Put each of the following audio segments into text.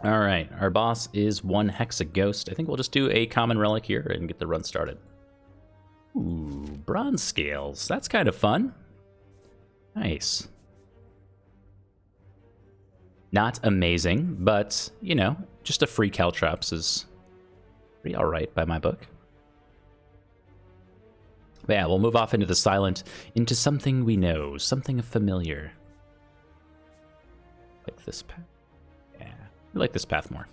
All right, our boss is one Hexaghost. I think we'll just do a common relic here and get the run started. Ooh, bronze scales. That's kind of fun. Nice. Not amazing, but, you know, just a free Caltrops is pretty alright by my book. But yeah, we'll move off into the silent, into something we know, something familiar. Like this path. Yeah, we like this path more.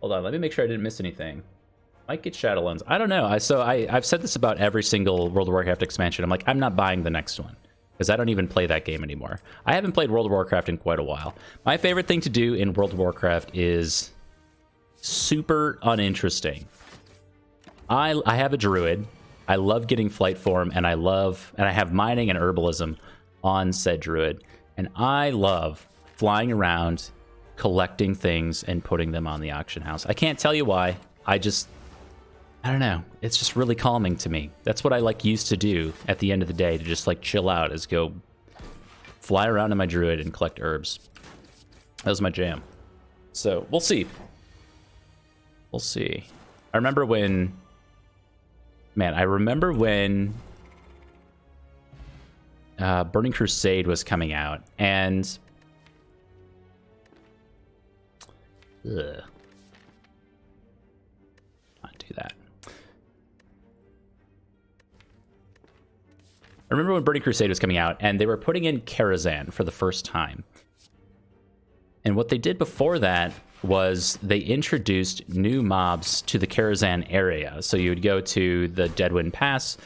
Hold on, let me make sure I didn't miss anything. Might get Shadowlands. I don't know. I've said this about every single World of Warcraft expansion. I'm like, I'm not buying the next one because I don't even play that game anymore. I haven't played World of Warcraft in quite a while. My favorite thing to do in World of Warcraft is super uninteresting. I have a druid. I love getting flight form, and I have mining and herbalism on said druid, and I love flying around, collecting things, and putting them on the auction house. I can't tell you why. I don't know. It's just really calming to me. That's what I used to do at the end of the day to just chill out, is go fly around in my druid and collect herbs. That was my jam. So we'll see. We'll see. I remember when Burning Crusade was coming out, and not do that. I remember when Burning Crusade was coming out, and they were putting in Karazhan for the first time. And what they did before that was they introduced new mobs to the Karazhan area. So you would go to the Deadwind Pass,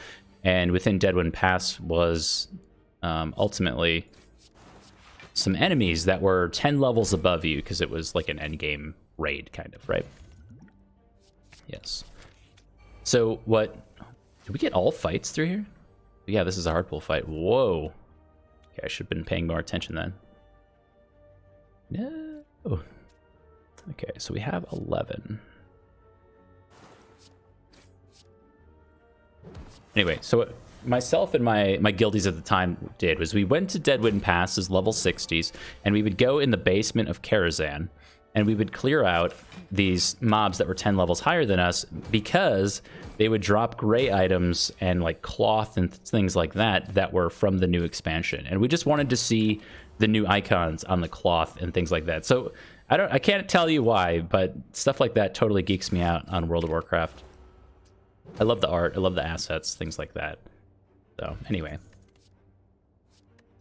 and within Deadwind Pass was ultimately some enemies that were 10 levels above you, because it was like an endgame raid, kind of, right? Yes. So what... Did we get all fights through here? Yeah, this is a hard pull fight. Whoa. Okay, I should have been paying more attention then. No. Okay, so we have 11. Anyway, so what myself and my guildies at the time did was we went to Deadwind Pass as level 60s, and we would go in the basement of Karazhan, and we would clear out these mobs that were 10 levels higher than us, because they would drop gray items and cloth and things like that were from the new expansion. And we just wanted to see the new icons on the cloth and things like that. So I can't tell you why, but stuff like that totally geeks me out on World of Warcraft. I love the art, I love the assets, things like that. So anyway,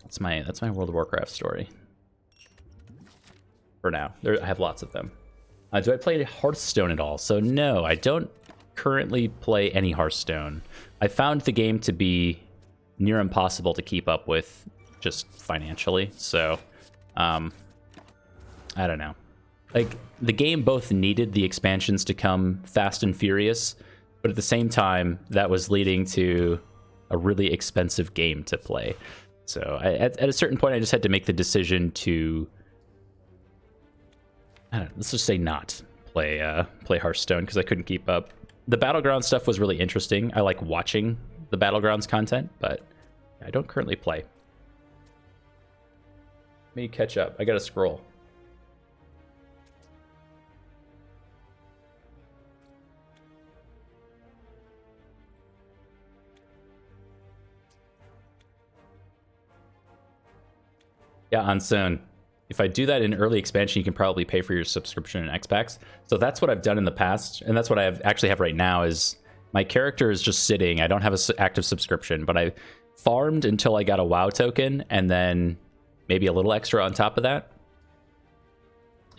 that's my World of Warcraft story. For now, I have lots of them. Do I play Hearthstone at all? So no, I don't currently play any Hearthstone. I found the game to be near impossible to keep up with, just financially. So, I don't know. The game both needed the expansions to come fast and furious, but at the same time, that was leading to a really expensive game to play. So at a certain point, I just had to make the decision to, let's just say not play Hearthstone, because I couldn't keep up. The Battleground stuff was really interesting. I like watching the Battlegrounds content, but I don't currently play. Let me catch up. I gotta scroll. Yeah, Unseen. If I do that in early expansion, you can probably pay for your subscription in X-Packs. So that's what I've done in the past, and that's what I actually have right now, is my character is just sitting. I don't have an active subscription, but I farmed until I got a WoW token, and then maybe a little extra on top of that.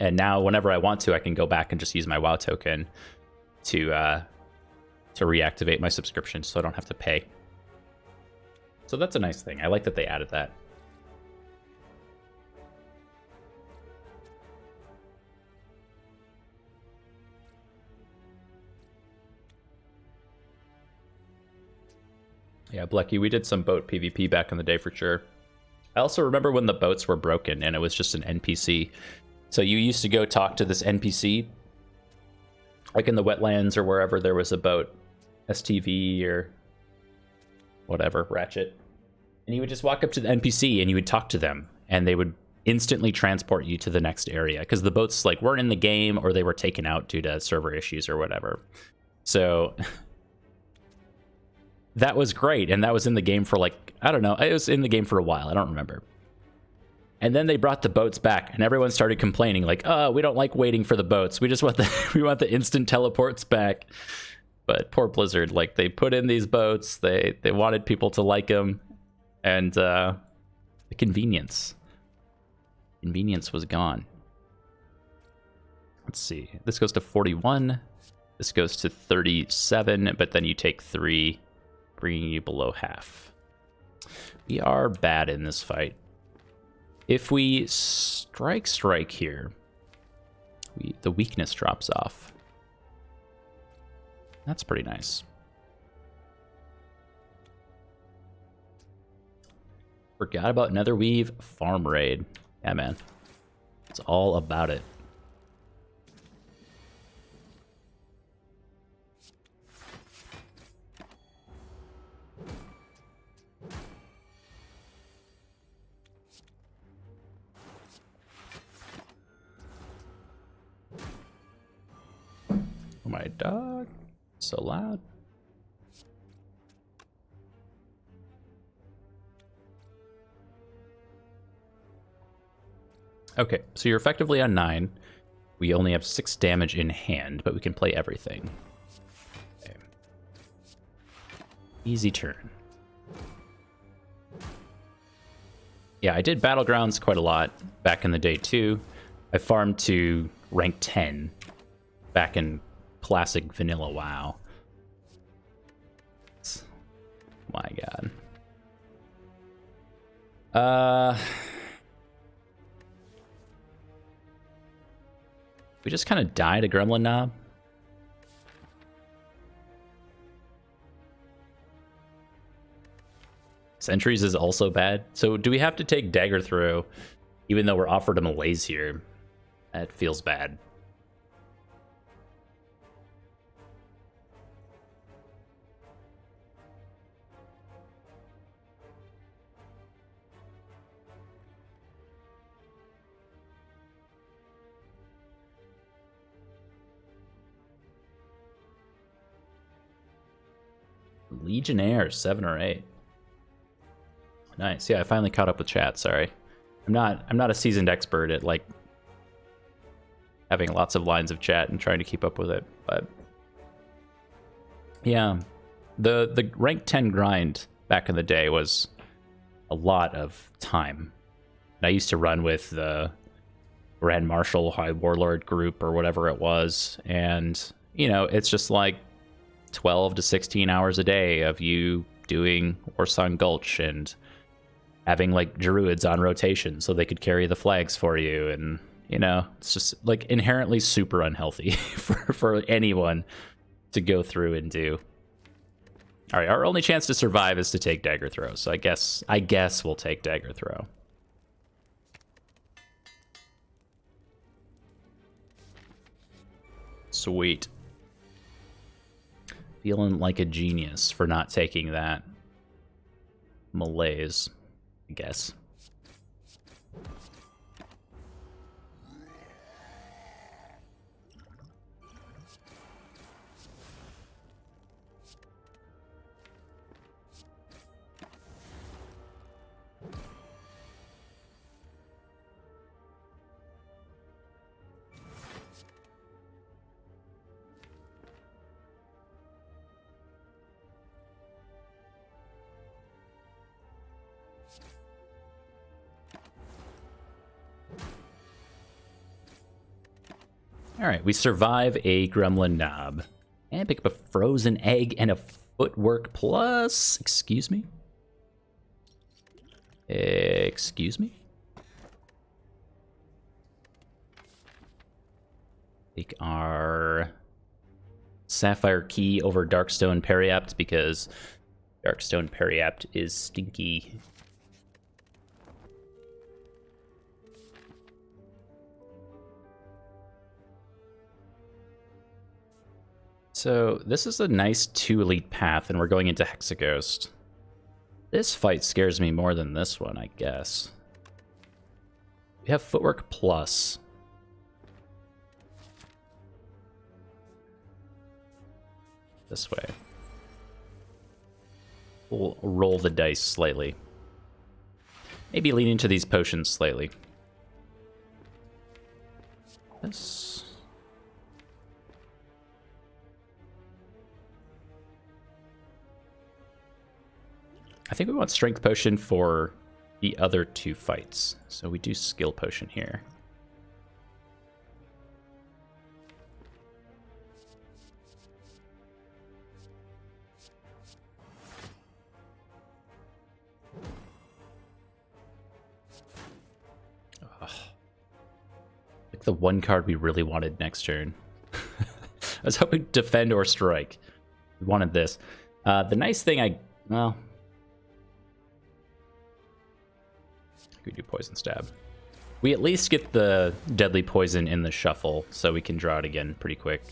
And now whenever I want to, I can go back and just use my WoW token to reactivate my subscription, so I don't have to pay. So that's a nice thing. I like that they added that. Yeah, Blecky, we did some boat PvP back in the day for sure. I also remember when the boats were broken and it was just an NPC. So you used to go talk to this NPC, like in the wetlands or wherever there was a boat, STV or whatever, Ratchet. And you would just walk up to the NPC and you would talk to them, and they would instantly transport you to the next area because the boats like weren't in the game or they were taken out due to server issues or whatever. So that was great, and that was in the game for like, I don't know, it was in the game for a while, I don't remember. And then they brought the boats back, and everyone started complaining like, oh, we don't like waiting for the boats, we just want we want the instant teleports back. But poor Blizzard, like, they put in these boats, they wanted people to like them, and the convenience was gone. Let's see, this goes to 41, this goes to 37, but then you take 3, bringing you below half. We are bad in this fight. If we strike here, the weakness drops off. That's pretty nice. Forgot about Netherweave farm raid. Yeah, man. It's all about it. Oh, my dog. So loud. Okay, so you're effectively on 9. We only have 6 damage in hand, but we can play everything. Okay. Easy turn. Yeah, I did Battlegrounds quite a lot back in the day, too. I farmed to rank 10 back in classic vanilla WoW. My God. We just kind of died a Gremlin Knob. Sentries is also bad. So do we have to take Dagger Throw, even though we're offered a malaise here? That feels bad. Legionnaire, 7 or 8. Nice. Yeah, I finally caught up with chat. Sorry, I'm not a seasoned expert at like having lots of lines of chat and trying to keep up with it. But yeah, the rank 10 grind back in the day was a lot of time. And I used to run with the Grand Marshal High Warlord group or whatever it was, and you know, it's just like 12 to 16 hours a day of you doing Warsong Gulch and having like druids on rotation so they could carry the flags for you, and you know, it's just like inherently super unhealthy for anyone to go through and do. All right, our only chance to survive is to take Dagger Throw, so I guess we'll take Dagger Throw. Sweet. Feeling like a genius for not taking that malaise, I guess. All right, we survive a Gremlin Knob and pick up a frozen egg and a footwork plus. Excuse me? Excuse me? Take our Sapphire Key over Darkstone Periapt because Darkstone Periapt is stinky. So this is a nice 2 elite path, and we're going into Hexaghost. This fight scares me more than this one, I guess. We have footwork plus. This way. We'll roll the dice slightly. Maybe lean into these potions slightly. This. I think we want strength potion for the other two fights. So we do skill potion here. Like the one card we really wanted next turn. I was hoping defend or strike. We wanted this. The nice thing well, we do poison stab. We at least get the deadly poison in the shuffle, so we can draw it again pretty quick.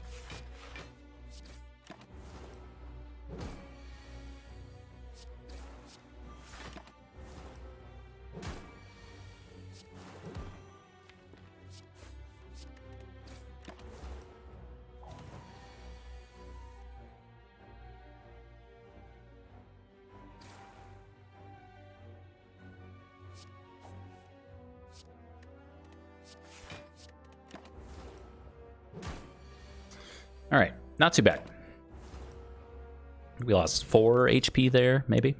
All right, not too bad. We lost 4 HP there, maybe.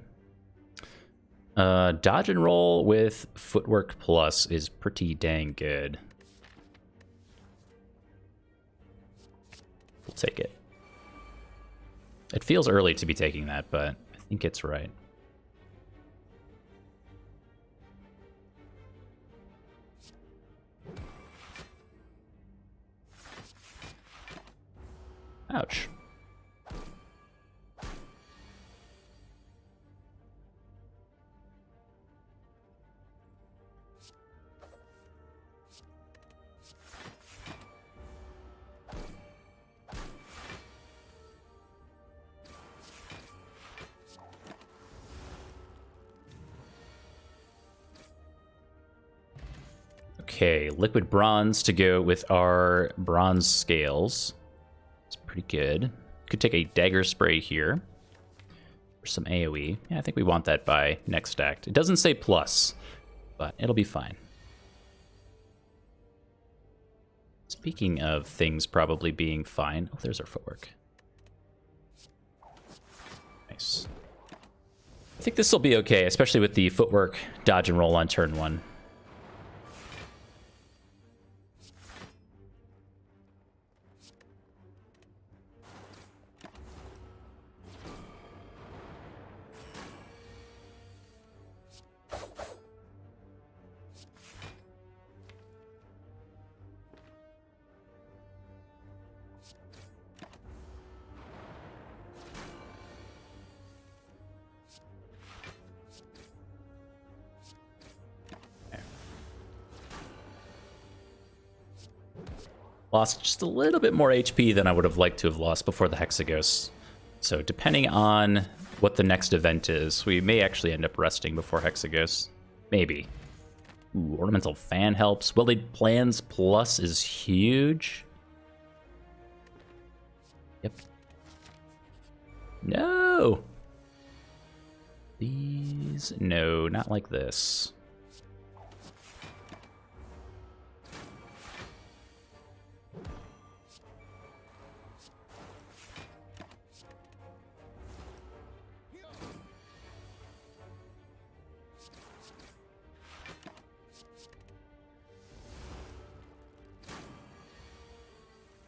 Dodge and roll with footwork plus is pretty dang good. We'll take it. It feels early to be taking that, but I think it's right. Ouch. Okay, liquid bronze to go with our bronze scales. It's pretty good. Could take a dagger spray here for some AoE. Yeah, I think we want that by next act. It doesn't say plus, but it'll be fine. Speaking of things probably being fine. Oh, there's our footwork. Nice. I think this will be okay, especially with the footwork dodge and roll on turn 1. Lost just a little bit more HP than I would have liked to have lost before the Hexagos. So depending on what the next event is, we may actually end up resting before Hexagos. Maybe. Ooh, Ornamental Fan helps. Well-laid Plans plus is huge. Yep. No! These... No, not like this.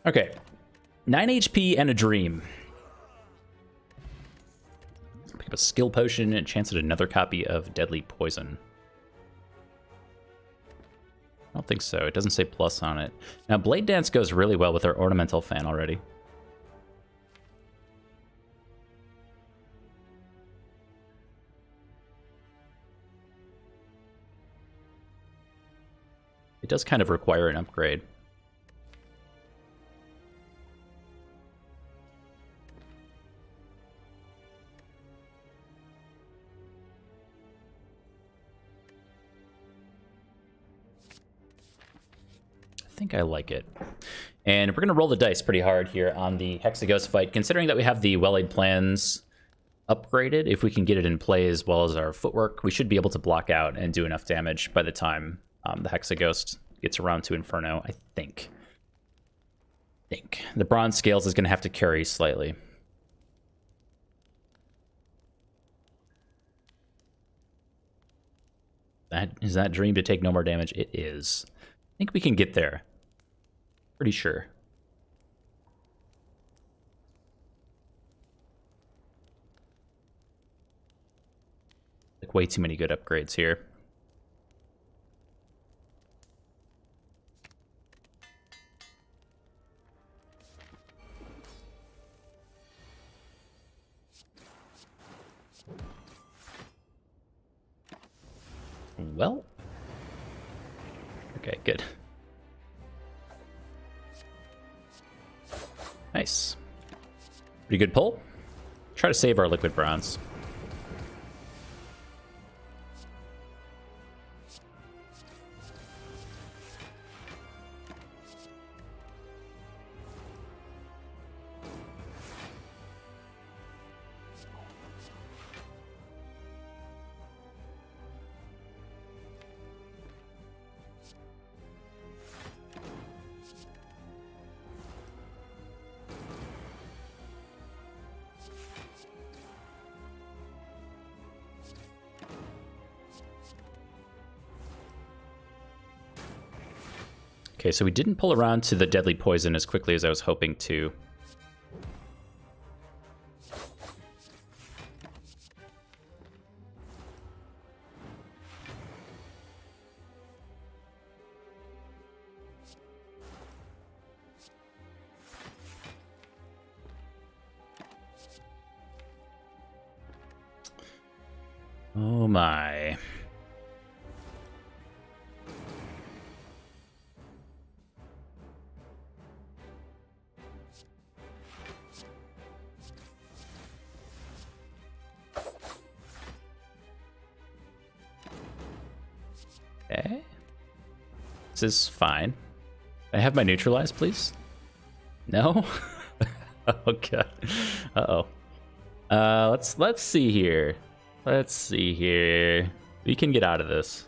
Okay, 9 HP and a dream. Pick up a skill potion and chance at another copy of deadly poison. I don't think so. It doesn't say plus on it. Now, Blade Dance goes really well with our Ornamental Fan already. It does kind of require an upgrade. think I like it. And we're going to roll the dice pretty hard here on the Hexaghost fight, considering that we have the well-laid plans upgraded. If we can get it in play as well as our footwork, we should be able to block out and do enough damage by the time the Hexaghost gets around to Inferno, I think. The Bronze Scales is going to have to carry slightly. Is that dream to take no more damage? It is. I think we can get there. Pretty sure. Like way too many good upgrades here. Well. Okay, good. Nice. Pretty good pull. Try to save our liquid bronze. Okay, so we didn't pull around to the deadly poison as quickly as I was hoping to. Oh my. Okay. This is fine. Can I have my neutralize, please? No? Oh god. Uh-oh. Let's see here. Let's see here. We can get out of this.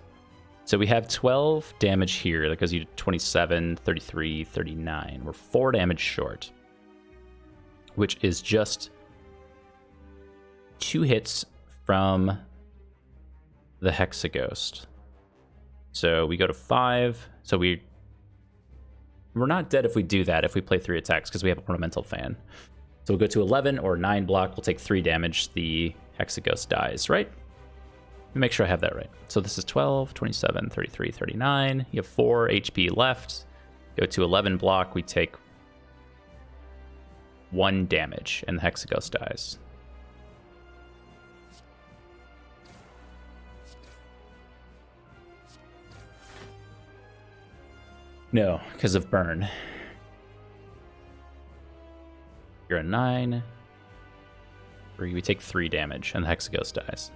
So we have 12 damage here. That goes you to 27, 33, 39. We're 4 damage short. Which is just 2 hits from the Hexaghost. So we go to 5. So we're not dead if we do that, if we play 3 attacks, because we have Ornamental Fan. So we'll go to 11 or 9 block. We'll take 3 damage. The Hexaghost dies, right? Let me make sure I have that right. So this is 12, 27, 33, 39. You have 4 HP left. Go to 11 block. We take 1 damage, and the Hexaghost dies. No, because of burn. You're a 9. We take 3 damage, and the Hexaghost dies.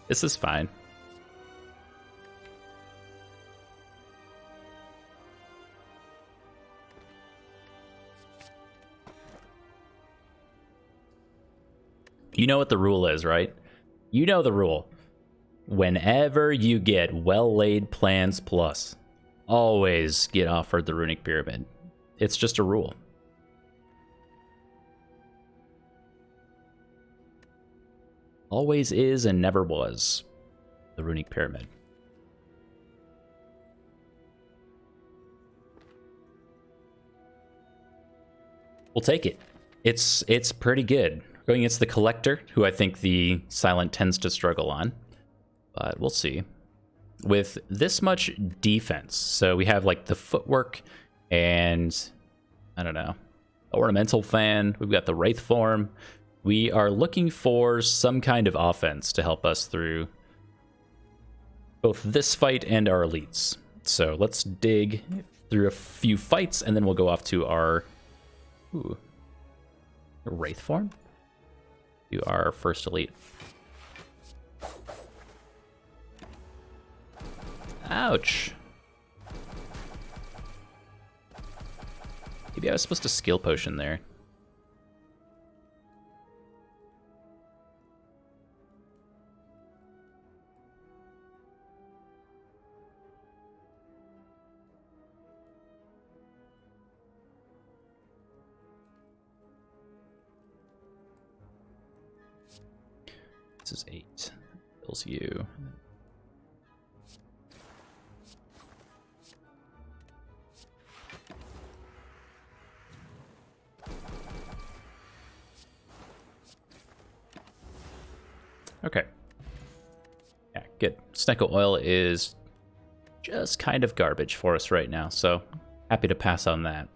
This is fine. You know what the rule is, right? You know the rule. Whenever you get well-laid plans plus, always get offered the Runic Pyramid. It's just a rule. Always is and never was the Runic Pyramid. We'll take it. It's pretty good. Going against the Collector, who I think the Silent tends to struggle on. But we'll see. With this much defense, so we have like the footwork and, I don't know, Ornamental Fan. We've got the Wraith Form. We are looking for some kind of offense to help us through both this fight and our elites. So let's dig through a few fights, and then we'll go off to our Wraith Form. To our first elite. Ouch. Maybe I was supposed to skill potion there. This is 8. Kills you. Okay. Yeah, good. Snecko oil is just kind of garbage for us right now, so happy to pass on that.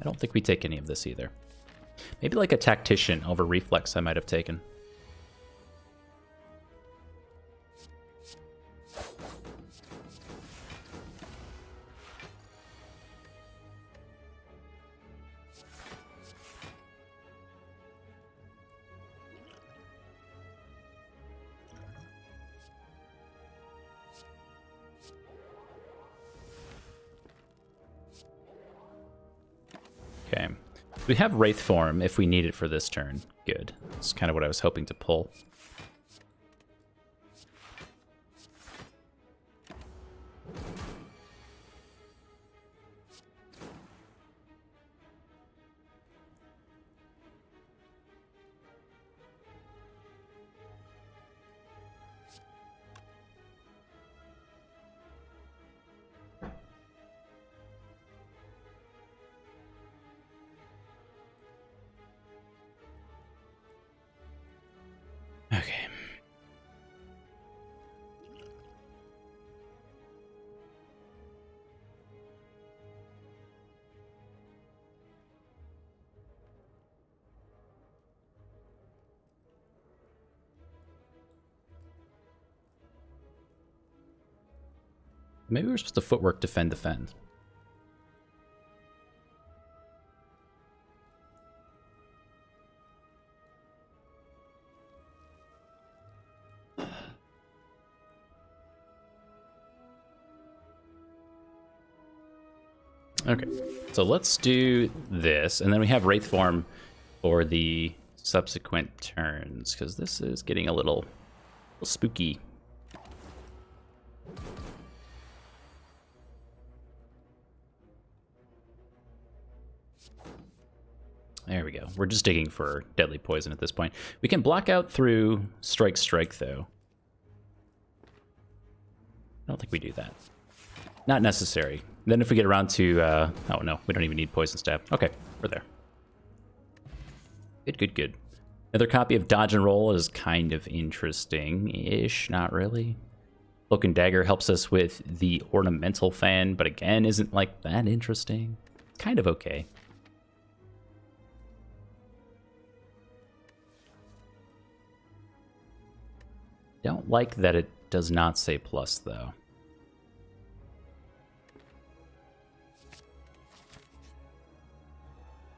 I don't think we take any of this either. Maybe like a tactician over reflex I might have taken. Okay. We have Wraith form if we need it for this turn. Good. That's kind of what I was hoping to pull. Okay. Maybe we're supposed to footwork, defend, defend. Okay, so let's do this, and then we have Wraith form for the subsequent turns, because this is getting a little spooky. There we go. We're just digging for deadly poison at this point. We can block out through Strike Strike, though. I don't think we do that. Not necessary. Then if we get around to... oh, no. We don't even need Poison Stab. Okay, we're there. Good, good, good. Another copy of Dodge and Roll is kind of interesting-ish. Not really. Cloak and Dagger helps us with the Ornamental Fan, but again, isn't, like, that interesting. Kind of okay. Don't like that it does not say plus, though.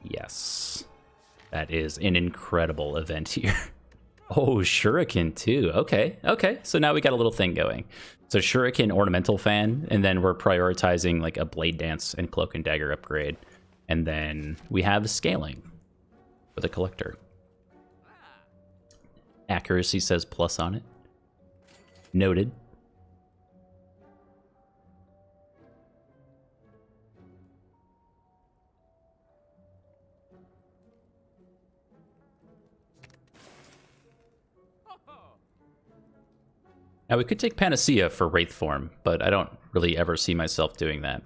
Yes. That is an incredible event here. Oh, Shuriken too. Okay, okay. So now we got a little thing going. So Shuriken Ornamental Fan, and then we're prioritizing like a Blade Dance and Cloak and Dagger upgrade. And then we have scaling for the Collector. Accuracy says plus on it. Noted. Now we could take Panacea for Wraith form, but I don't really ever see myself doing that.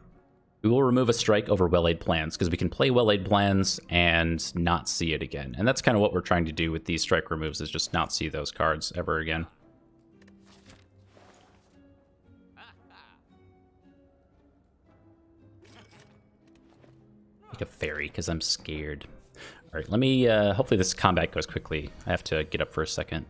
We will remove a strike over Well-Laid Plans, because we can play Well-Laid Plans and not see it again. And that's kind of what we're trying to do with these strike removes, is just not see those cards ever again. Like a fairy, because I'm scared. All right, let me, hopefully this combat goes quickly. I have to get up for a second.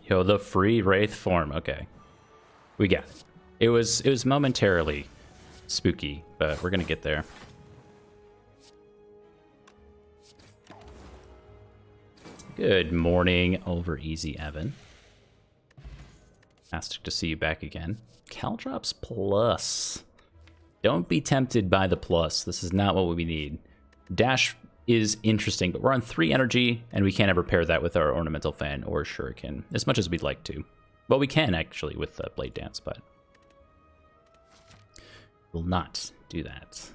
Yo, the free Wraith form. Okay. We got it. It was momentarily spooky, but we're gonna get there. Good morning, over easy, Evan. Fantastic to see you back again. Caldrops plus. Don't be tempted by the plus. This is not what we need. Dash is interesting, but we're on 3 energy, and we can't ever pair that with our Ornamental Fan or Shuriken, as much as we'd like to. Well, we can, actually, with Blade Dance, but we'll not do that.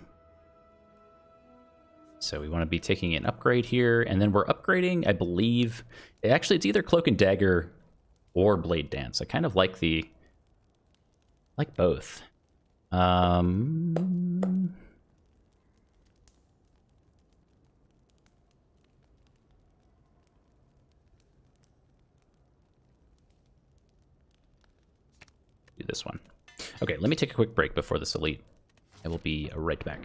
So we want to be taking an upgrade here, and then we're upgrading, I believe. Actually, it's either Cloak and Dagger or Blade Dance. I kind of like both. Do this one. Okay, let me take a quick break before this elite. I will be right back.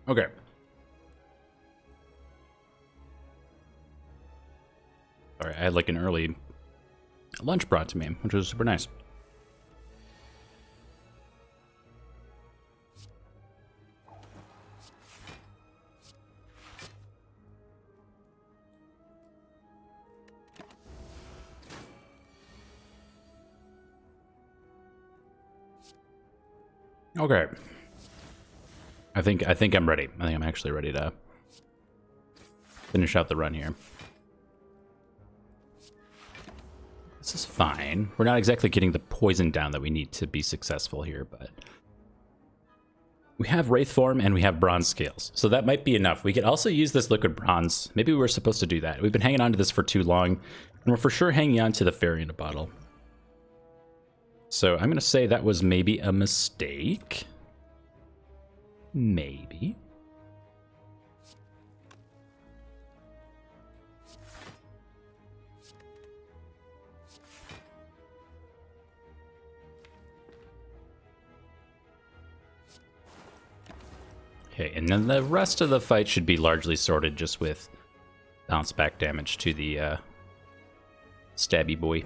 Okay. Sorry, I had like an early lunch brought to me, which was super nice. Okay. I think I'm ready. I think I'm actually ready to finish out the run here. This is fine. We're not exactly getting the poison down that we need to be successful here, but we have Wraith form and we have bronze scales, so that might be enough. We could also use this liquid bronze. Maybe we were supposed to do that. We've been hanging on to this for too long, and we're for sure hanging on to the fairy in a bottle. So I'm gonna say that was maybe a mistake. Maybe. Okay, and then the rest of the fight should be largely sorted just with bounce back damage to the stabby boy.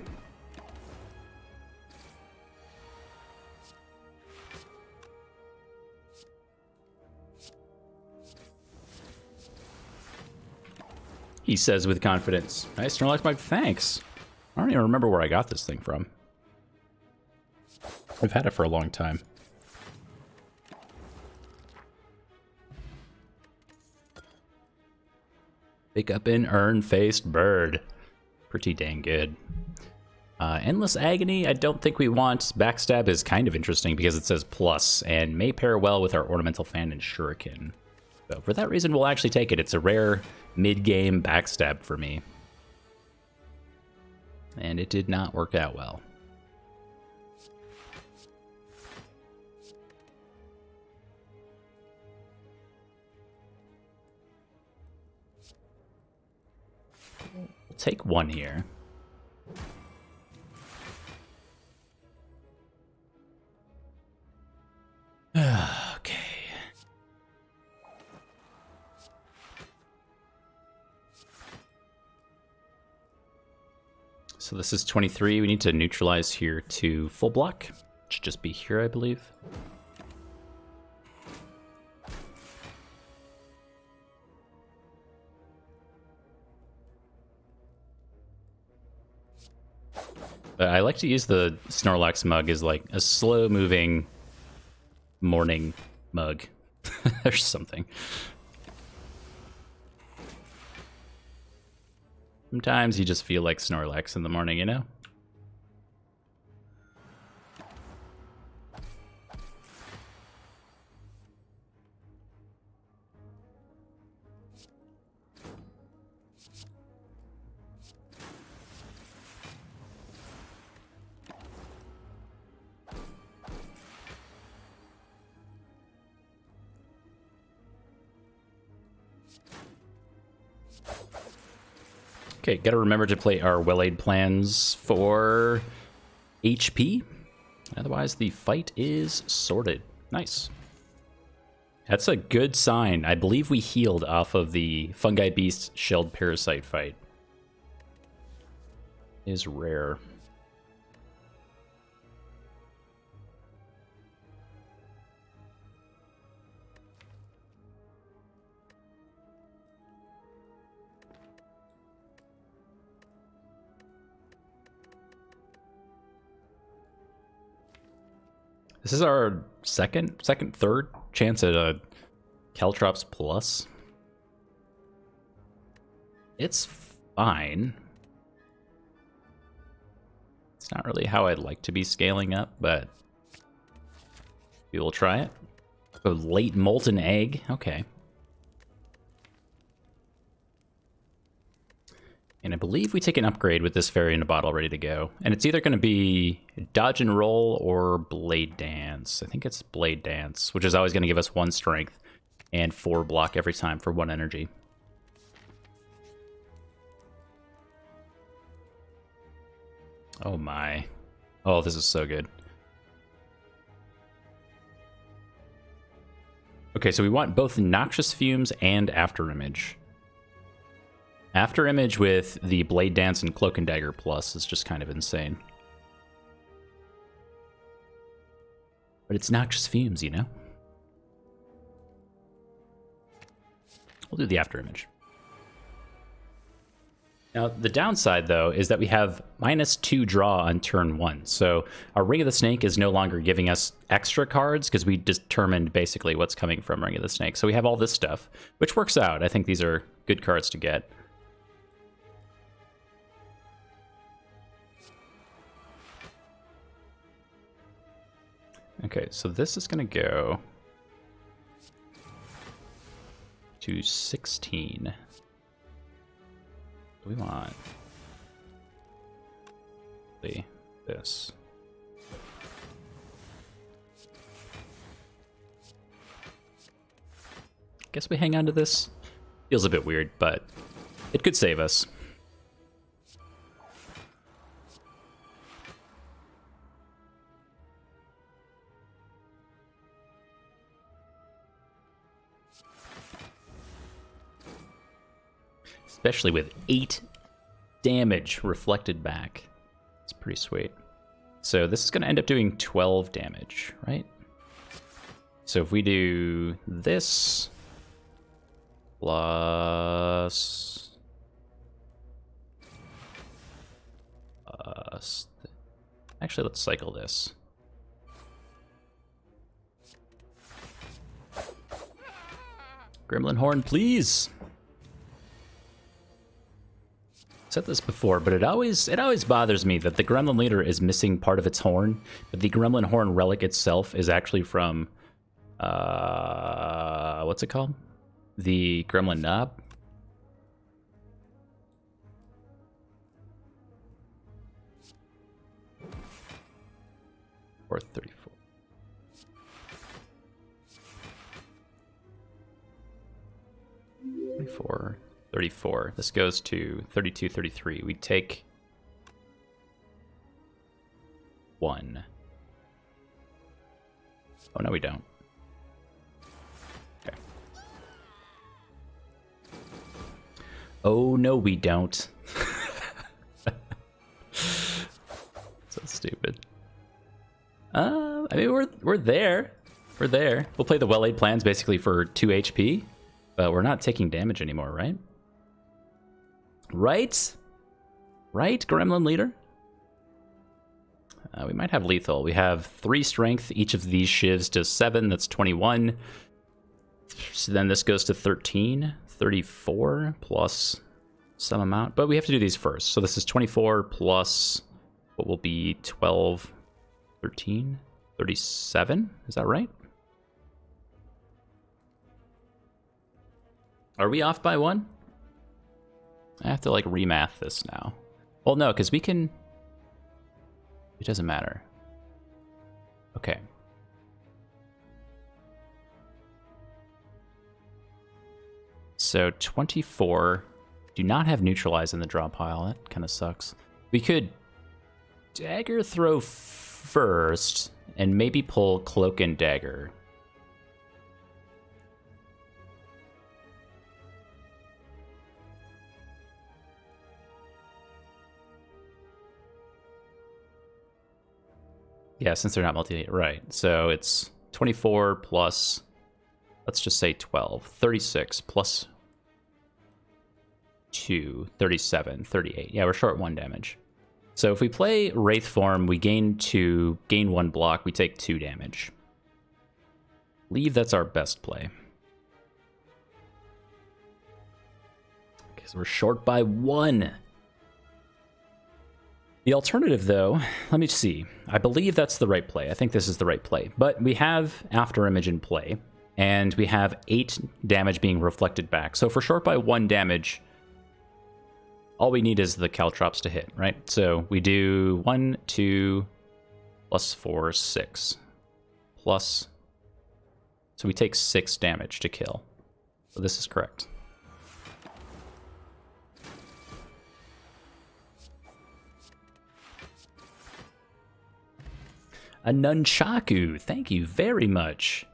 He says with confidence. Nice, Snorlax Mug, thanks. I don't even remember where I got this thing from. I've had it for a long time. Pick up an urn-faced bird. Pretty dang good. Endless Agony, I don't think we want. Backstab is kind of interesting because it says plus and may pair well with our Ornamental Fan and Shuriken. So for that reason, we'll actually take it. It's a rare mid-game backstab for me. And it did not work out well. We'll take one here. Okay. So this is 23. We need to neutralize here to full block. Should just be here, I believe. I like to use the Snorlax mug as like a slow-moving morning mug or something. Sometimes you just feel like Snorlax in the morning, you know? Okay, gotta remember to play our well-laid plans for HP. Otherwise, the fight is sorted. Nice. That's a good sign. I believe we healed off of the Fungi Beast Shelled Parasite fight. Is rare. This is our third chance at a Caltrops Plus. It's fine. It's not really how I'd like to be scaling up, but we will try it. A late molten egg. Okay. And I believe we take an upgrade with this fairy in a bottle ready to go. And it's either going to be Dodge and Roll or Blade Dance. I think it's Blade Dance, which is always going to give us 1 strength and 4 block every time for 1 energy. Oh my. Oh, this is so good. Okay, so we want both Noxious Fumes and Afterimage. Afterimage with the Blade Dance and Cloak and Dagger Plus is just kind of insane. But it's Noxious Fumes, you know? We'll do the Afterimage. Now, the downside, though, is that we have -2 draw on turn 1. So our Ring of the Snake is no longer giving us extra cards because we determined basically what's coming from Ring of the Snake. So we have all this stuff, which works out. I think these are good cards to get. Okay, so this is going to go to 16. What do we want? This. Guess we hang on to this. Feels a bit weird, but it could save us. Especially with 8 damage reflected back. It's pretty sweet. So this is going to end up doing 12 damage, right? So if we do this plus actually, let's cycle this. Gremlin Horn, please. Said this before, but it always bothers me that the Gremlin Leader is missing part of its horn, but the Gremlin Horn relic itself is actually from what's it called? The Gremlin Knob. Or 34. 34. 34. This goes to 32, 33. We take 1. Oh, no, we don't. Okay. Oh, no, we don't. So stupid. I mean, we're there. We're there. We'll play the well-laid plans basically for 2 HP, but we're not taking damage anymore, right? Right? Right, Gremlin Leader? We might have lethal. We have 3 strength. Each of these shivs does 7. That's 21. So then this goes to 13. 34 plus some amount. But we have to do these first. So this is 24 plus what will be 12, 13, 37. Is that right? Are we off by 1? I have to, like, remath this now. Well, no, because we can... It doesn't matter. Okay. So 24 Do not have neutralize in the draw pile. That kind of sucks. We could dagger throw first and maybe pull cloak and dagger. Yeah, since they're not multi, right. So it's 24 plus, let's just say 12. 36 plus 2, 37, 38. Yeah, we're short 1 damage. So if we play Wraith form, we gain 2, gain 1 block, we take 2 damage. Leave, that's our best play. Okay, so we're short by 1. The alternative, though, let me see. I believe that's the right play. I think this is the right play. But we have After Image in play, and we have 8 damage being reflected back. So if we're short by 1 damage, all we need is the caltrops to hit, right? So we do 1, 2, plus 4, 6. Plus... So we take 6 damage to kill. So this is correct. A nunchaku, thank you very much.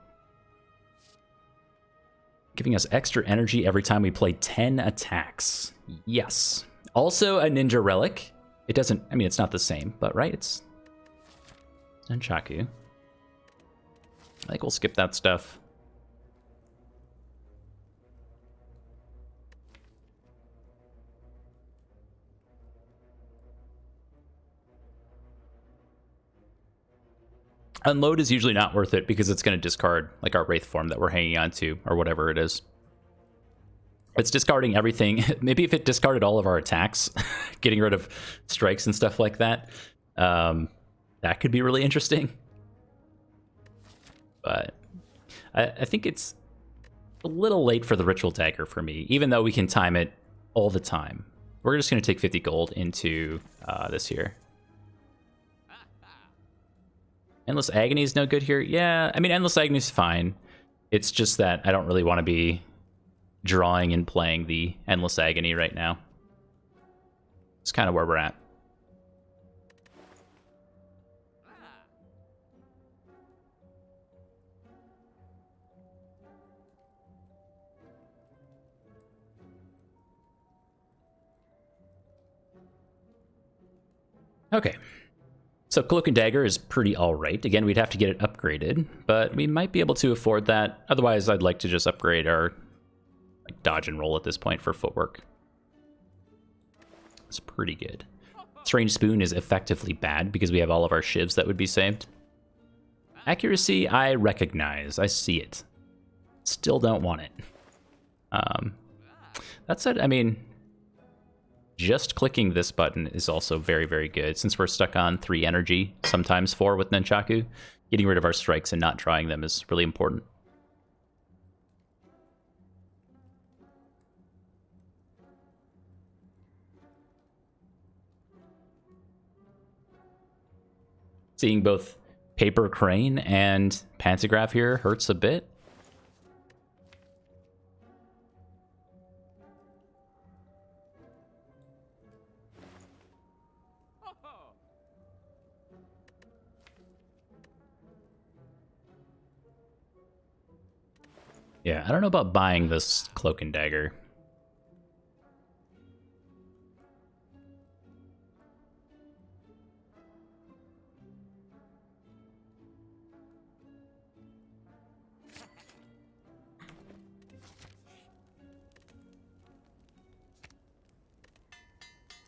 Giving us extra energy every time we play 10 attacks. Yes. Also a ninja relic. It doesn't, I mean, it's not the same, but right, it's nunchaku. I think we'll skip that stuff. Unload is usually not worth it because it's going to discard like our Wraith form that we're hanging on to or whatever it is. It's discarding everything. Maybe if it discarded all of our attacks, getting rid of strikes and stuff like that, that could be really interesting. But I think it's a little late for the Ritual Dagger for me, even though we can time it all the time. We're just going to take 50 gold into this here. Endless Agony is no good here. Yeah, I mean, Endless Agony is fine. It's just that I don't really want to be drawing and playing the Endless Agony right now. It's kind of where we're at. Okay. So Cloak and Dagger is pretty alright. Again, we'd have to get it upgraded, but we might be able to afford that. Otherwise, I'd like to just upgrade our dodge and roll at this point for footwork. It's pretty good. Strange Spoon is effectively bad because we have all of our shivs that would be saved. Accuracy, I recognize. I see it. Still don't want it. That said, I mean, just clicking this button is also very, very good. Since we're stuck on 3 energy, sometimes 4 with Nunchaku, getting rid of our strikes and not drawing them is really important. Seeing both Paper Crane and Pantograph here hurts a bit. Yeah, I don't know about buying this Cloak and Dagger.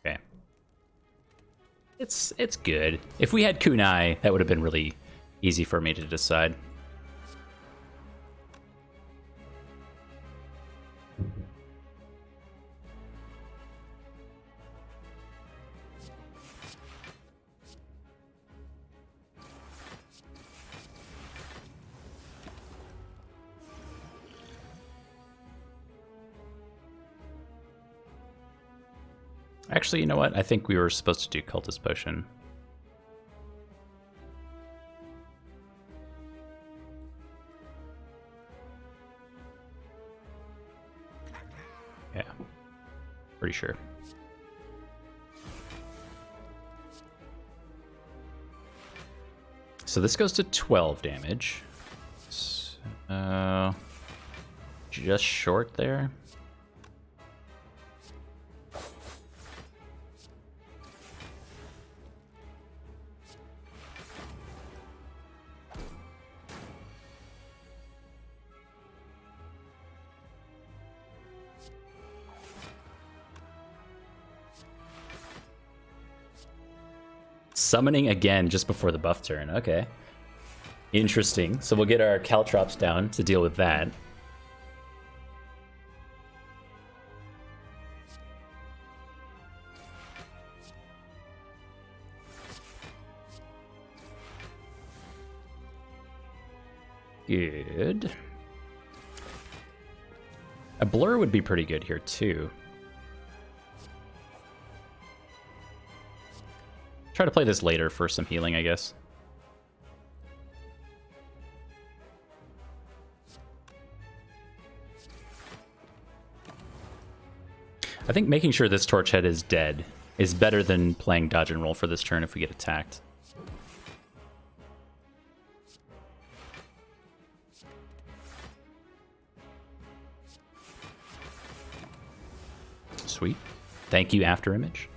Okay. It's good. If we had Kunai, that would have been really easy for me to decide. Actually, you know what? I think we were supposed to do Cultist Potion. Yeah. Pretty sure. So this goes to 12 damage. So, just short there. Summoning again just before the buff turn. Okay. Interesting. So we'll get our Caltrops down to deal with that. Good. A blur would be pretty good here too. Try to play this later for some healing, I guess. I think making sure this Torch Head is dead is better than playing dodge and roll for this turn if we get attacked. Sweet. Thank you, After Image.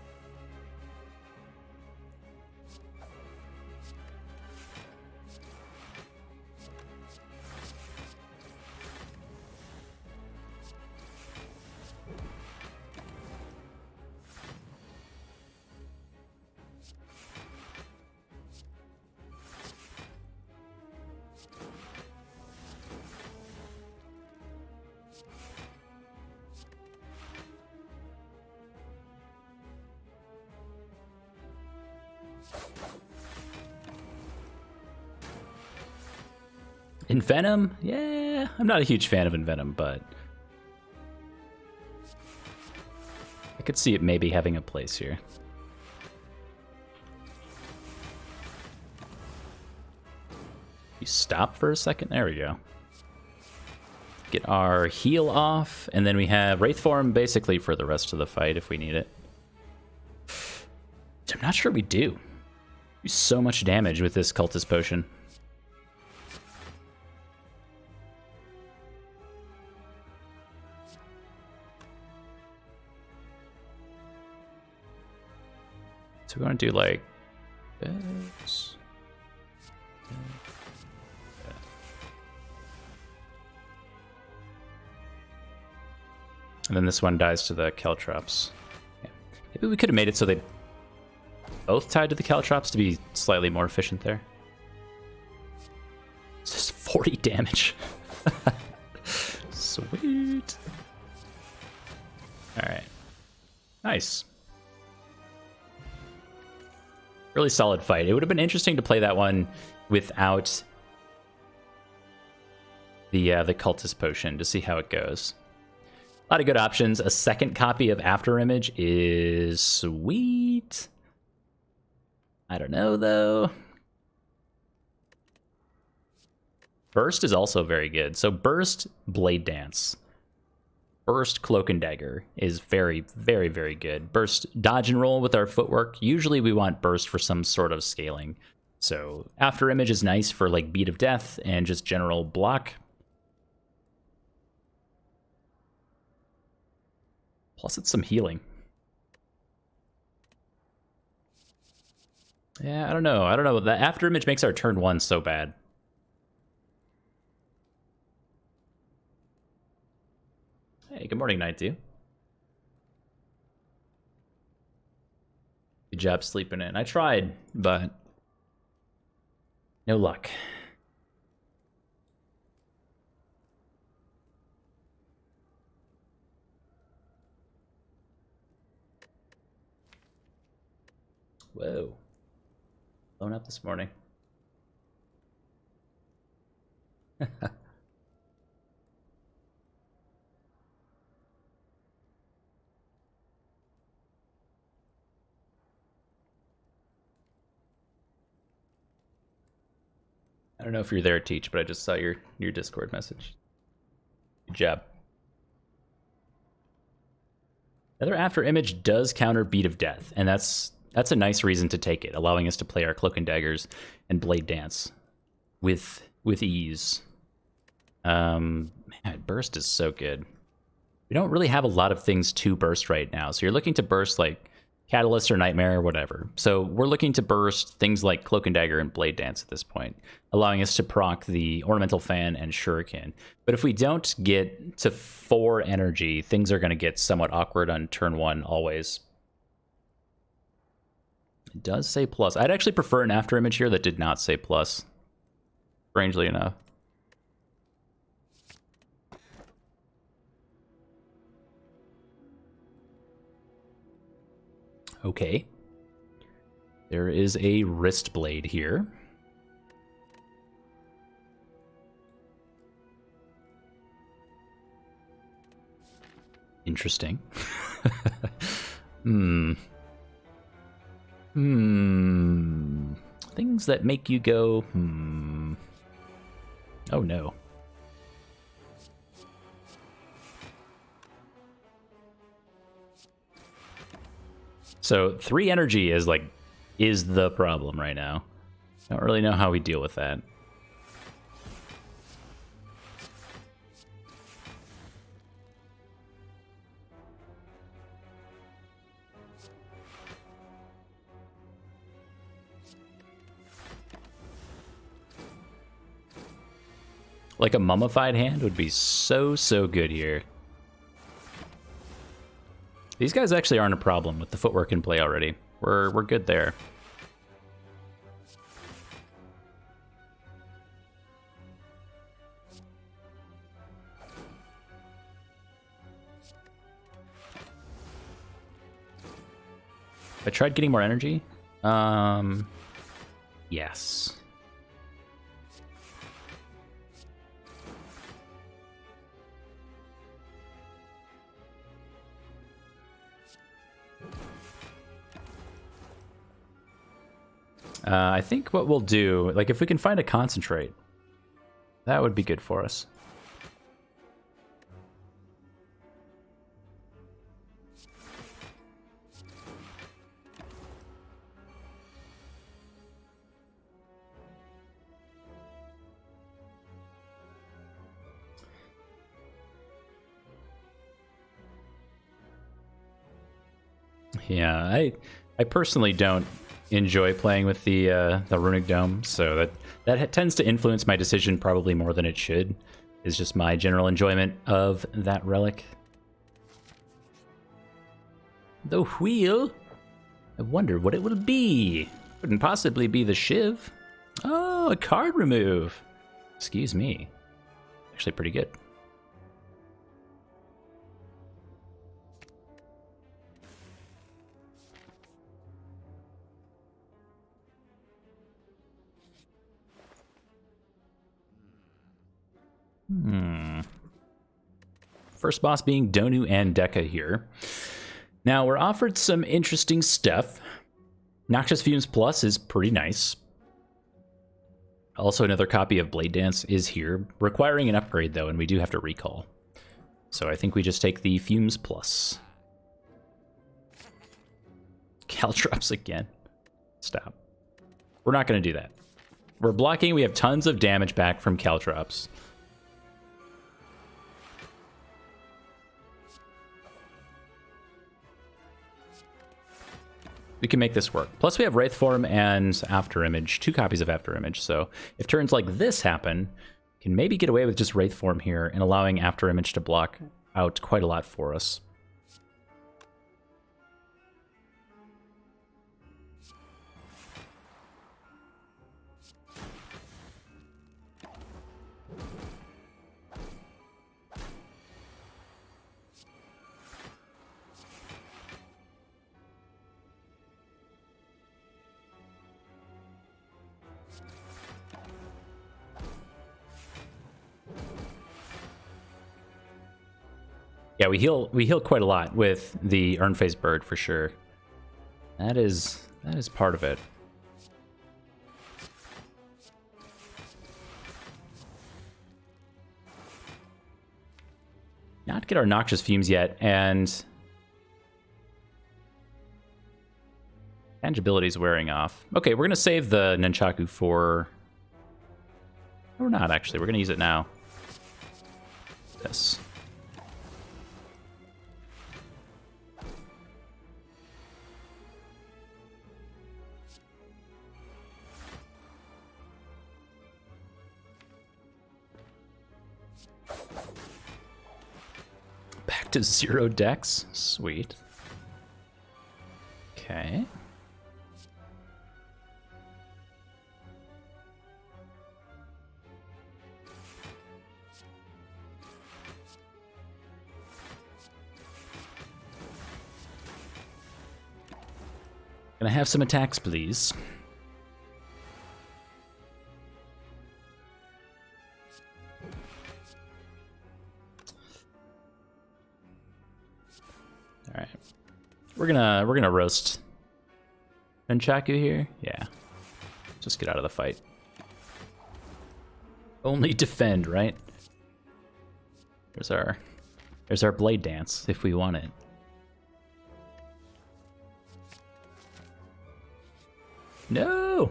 Envenom? Yeah, I'm not a huge fan of Envenom, but I could see it maybe having a place here. You stop for a second? There we go. Get our heal off, and then we have Wraith Form basically for the rest of the fight if we need it. I'm not sure we do. Do so much damage with this Cultist Potion. So we want to do like this. And then this one dies to the Caltrops. Yeah. Maybe we could have made it so they both tied to the Caltrops to be slightly more efficient there. It's just 40 damage. Sweet. All right. Nice. Really solid fight. It would have been interesting to play that one without the Cultist Potion to see how it goes. A lot of good options. A second copy of After Image is sweet. I don't know, though. Burst is also very good. So Burst, Blade Dance. Burst, Cloak and Dagger is very, very, very good. Burst, Dodge and Roll with our footwork. Usually we want Burst for some sort of scaling. So After Image is nice for like Beat of Death and just general block. Plus it's some healing. Yeah, I don't know. I don't know. The After Image makes our turn 1 so bad. Hey, good morning, Night Dew. Good job sleeping in. I tried, but no luck. Whoa. Blown up this morning. I don't know if you're there, Teach, but I just saw your Discord message. Good job. Another after image does counter Beat of Death, and that's a nice reason to take it, allowing us to play our Cloak and Daggers and Blade Dance with ease. Man, burst is so good. We don't really have a lot of things to burst right now, so you're looking to burst like Catalyst or Nightmare or whatever. So we're looking to burst things like Cloak and Dagger and Blade Dance at this point, allowing us to proc the Ornamental Fan and Shuriken. But if we don't get to 4 energy, things are going to get somewhat awkward on turn 1 always. It does say plus. I'd actually prefer an after image here that did not say plus, strangely enough. Okay. There is a wrist blade here. Interesting. Things that make you go, Oh no. So 3 energy is the problem right now. I don't really know how we deal with that. Like a mummified hand would be so good here. These guys actually aren't a problem with the footwork in play already. We're good there. I tried getting more energy. Yes. I think what we'll do, like if we can find a concentrate, that would be good for us. Yeah, I personally don't enjoy playing with the runic dome, so that tends to influence my decision probably more than it should. Is just my general enjoyment of that relic. The wheel. I wonder what it will be. Couldn't possibly be the Shiv. Oh, a card remove. Excuse me. Actually pretty good. First boss being Donu and Deka here. Now, we're offered some interesting stuff. Noxious Fumes Plus is pretty nice. Also, another copy of Blade Dance is here, requiring an upgrade, though, and we do have to recall. So I think we just take the Fumes Plus. Caltrops again. Stop. We're not going to do that. We're blocking. We have tons of damage back from Caltrops. We can make this work. Plus we have Wraith Form and After Image, 2 copies of After Image. So if turns like this happen, we can maybe get away with just Wraith Form here and allowing After Image to block out quite a lot for us. Yeah, we heal quite a lot with the Urn Phase Bird for sure. That is part of it. Not get our Noxious Fumes yet, and Tangibility's wearing off. Okay, we're gonna save the Nunchaku for... Or not, actually. We're gonna use it now. This. Back to 0 dex. Sweet. Okay. Can I have some attacks, please? All right, we're gonna roast Nunchaku here. Yeah, just get out of the fight. Only defend, right? There's our blade dance if we want it. No.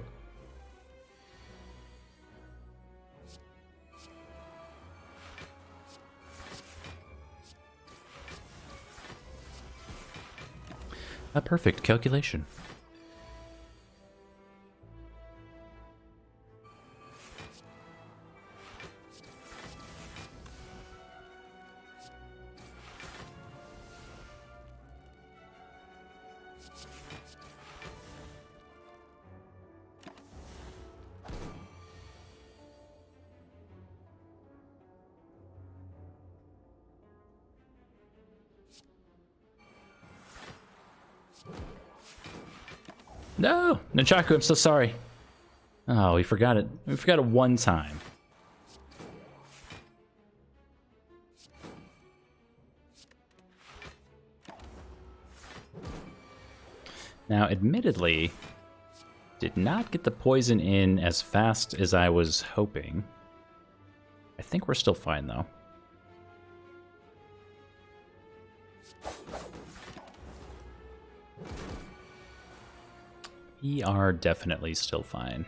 A perfect calculation. No! Nunchaku, I'm so sorry. Oh, we forgot it. We forgot it one time. Now, admittedly, did not get the poison in as fast as I was hoping. I think we're still fine, though. We are definitely still fine.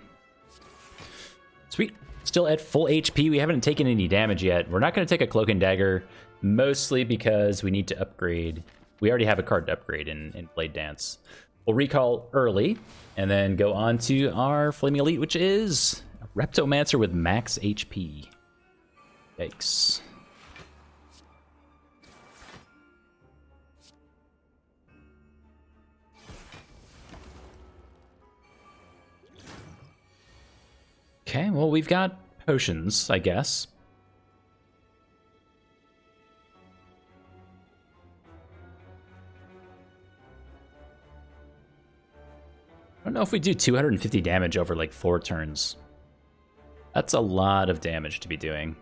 Sweet. Still at full HP. We haven't taken any damage yet. We're not going to take a Cloak and Dagger, mostly because we need to upgrade. We already have a card to upgrade in Blade Dance. We'll recall early, and then go on to our Flaming Elite, which is a Reptomancer with max HP. Yikes. Okay, well, we've got potions, I guess. I don't know if we do 250 damage over like 4 turns. That's a lot of damage to be doing.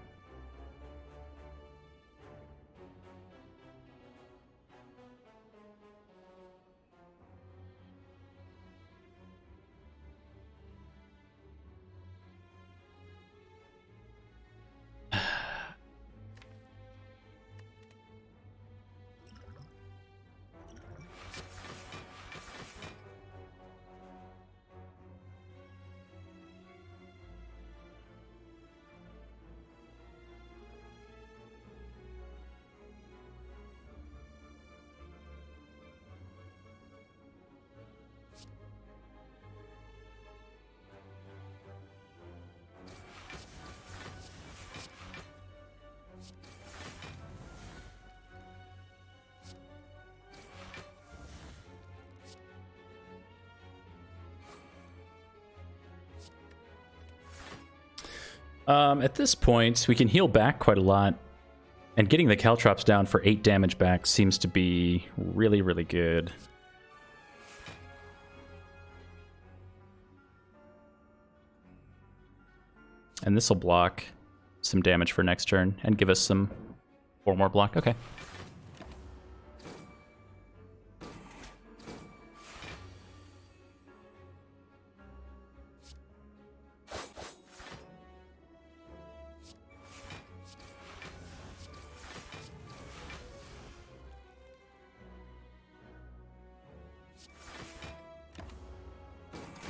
At this point, we can heal back quite a lot, and getting the Caltrops down for 8 damage back seems to be really, really good. And this will block some damage for next turn, and give us some 4 more block. Okay.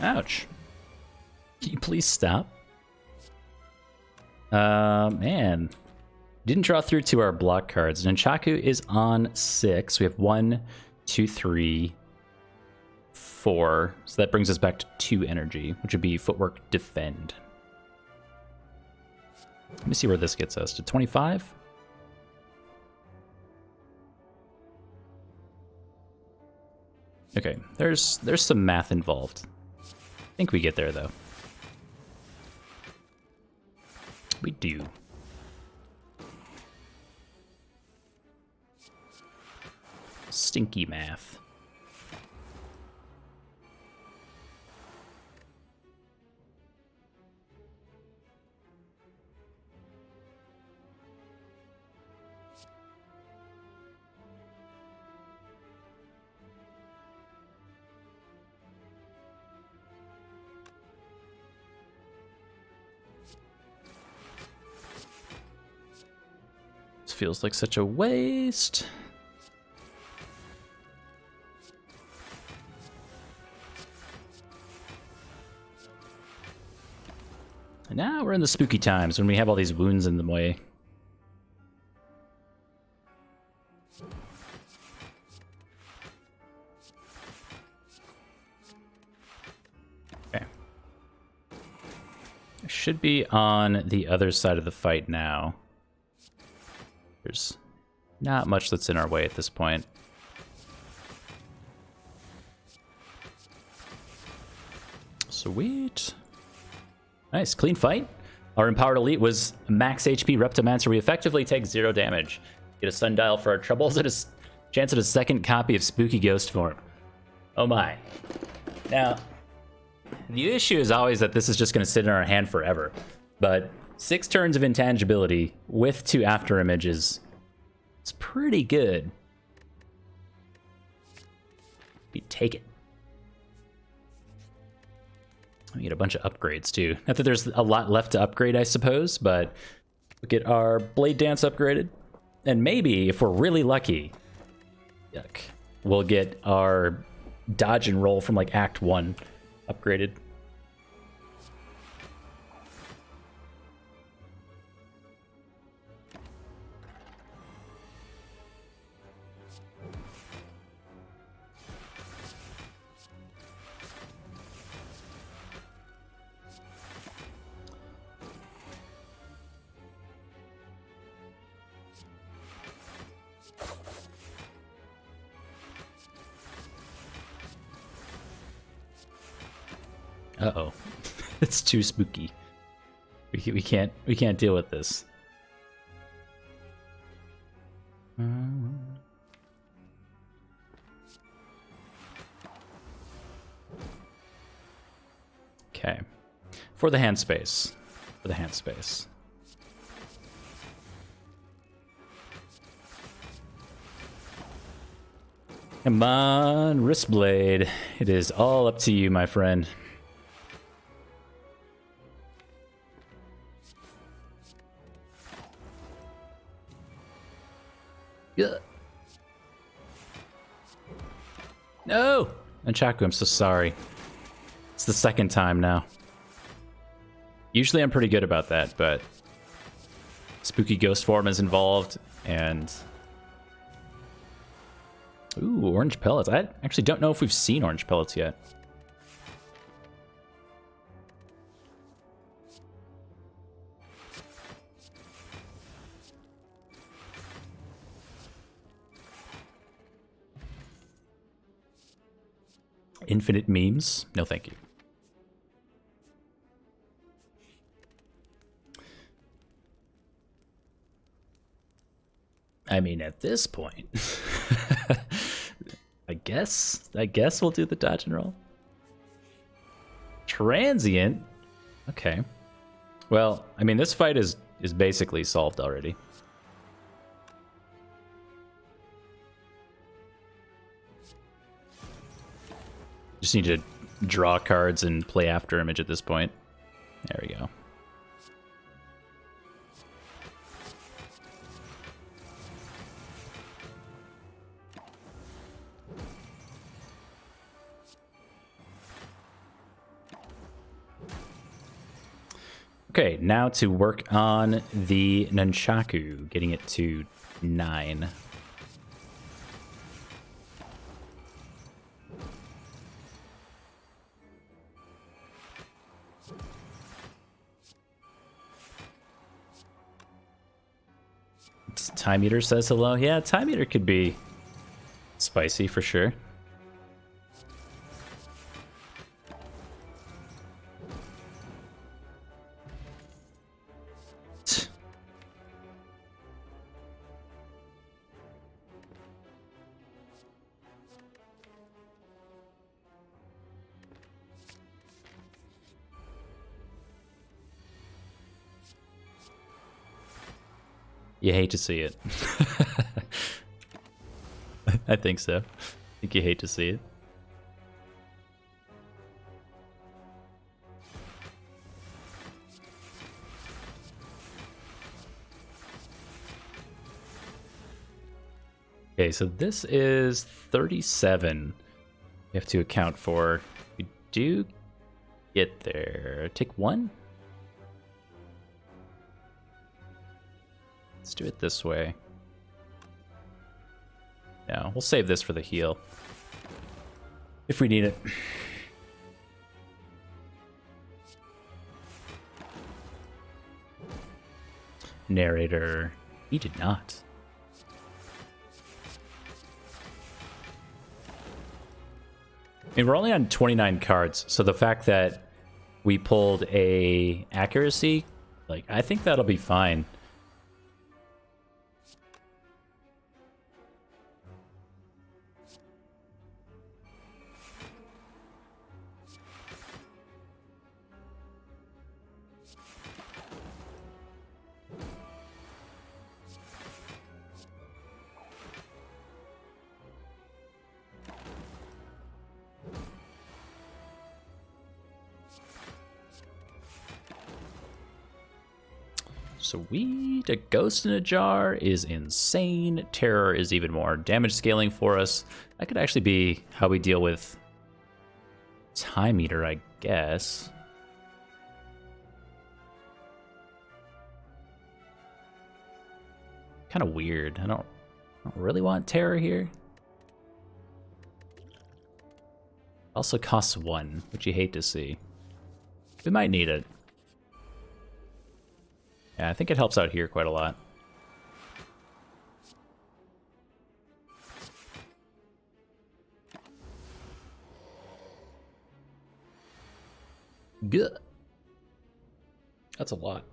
Ouch. Can you please stop? Man. Didn't draw through to our block cards. Nunchaku is on 6. We have 1, 2, 3, 4. So that brings us back to 2 energy, which would be footwork defend. Let me see where this gets us. To 25? Okay, there's some math involved. I think we get there, though. We do. Stinky math. This feels like such a waste. And now we're in the spooky times when we have all these wounds in the way. Okay. I should be on the other side of the fight now. There's not much that's in our way at this point. Sweet. Nice, clean fight. Our Empowered Elite was max HP Reptomancer. We effectively take 0 damage. Get a sundial for our troubles and a chance at a second copy of Spooky Ghost form. Oh my. Now, the issue is always that this is just going to sit in our hand forever. But 6 turns of intangibility with 2 after images. It's pretty good. We take it. We get a bunch of upgrades too. Not that there's a lot left to upgrade, I suppose, but we get our Blade Dance upgraded. And maybe, if we're really lucky, yuck, we'll get our Dodge and Roll from like Act 1 upgraded. Uh-oh. It's too spooky. We can't deal with this. Okay. For the hand space. For the hand space. Come on, Wristblade. It is all up to you, my friend. Yeah. No! Nunchaku, I'm so sorry. It's the second time now. Usually I'm pretty good about that, but Spooky Ghost form is involved, and... Ooh, orange pellets. I actually don't know if we've seen orange pellets yet. Infinite memes? No, thank you. I mean, at this point, I guess we'll do the dodge and roll. Transient? Okay. Well, I mean, this fight is basically solved already. Just need to draw cards and play after image at this point. There we go. Okay, now to work on the nunchaku, getting it to 9. Time Eater says hello. Yeah, Time Eater could be spicy for sure. You hate to see it. I think so. I think you hate to see it. Okay, so this is 37 we have to account for. We do get there. Take 1? Let's do it this way. No, we'll save this for the heal. If we need it. Narrator. He did not. I mean, we're only on 29 cards, so the fact that we pulled a accuracy, like, I think that'll be fine. Sweet. A ghost in a jar is insane. Terror is even more damage scaling for us. That could actually be how we deal with Time Eater, I guess. Kind of weird. I don't really want Terror here. Also costs 1, which you hate to see. We might need it. Yeah, I think it helps out here quite a lot. Good. That's a lot.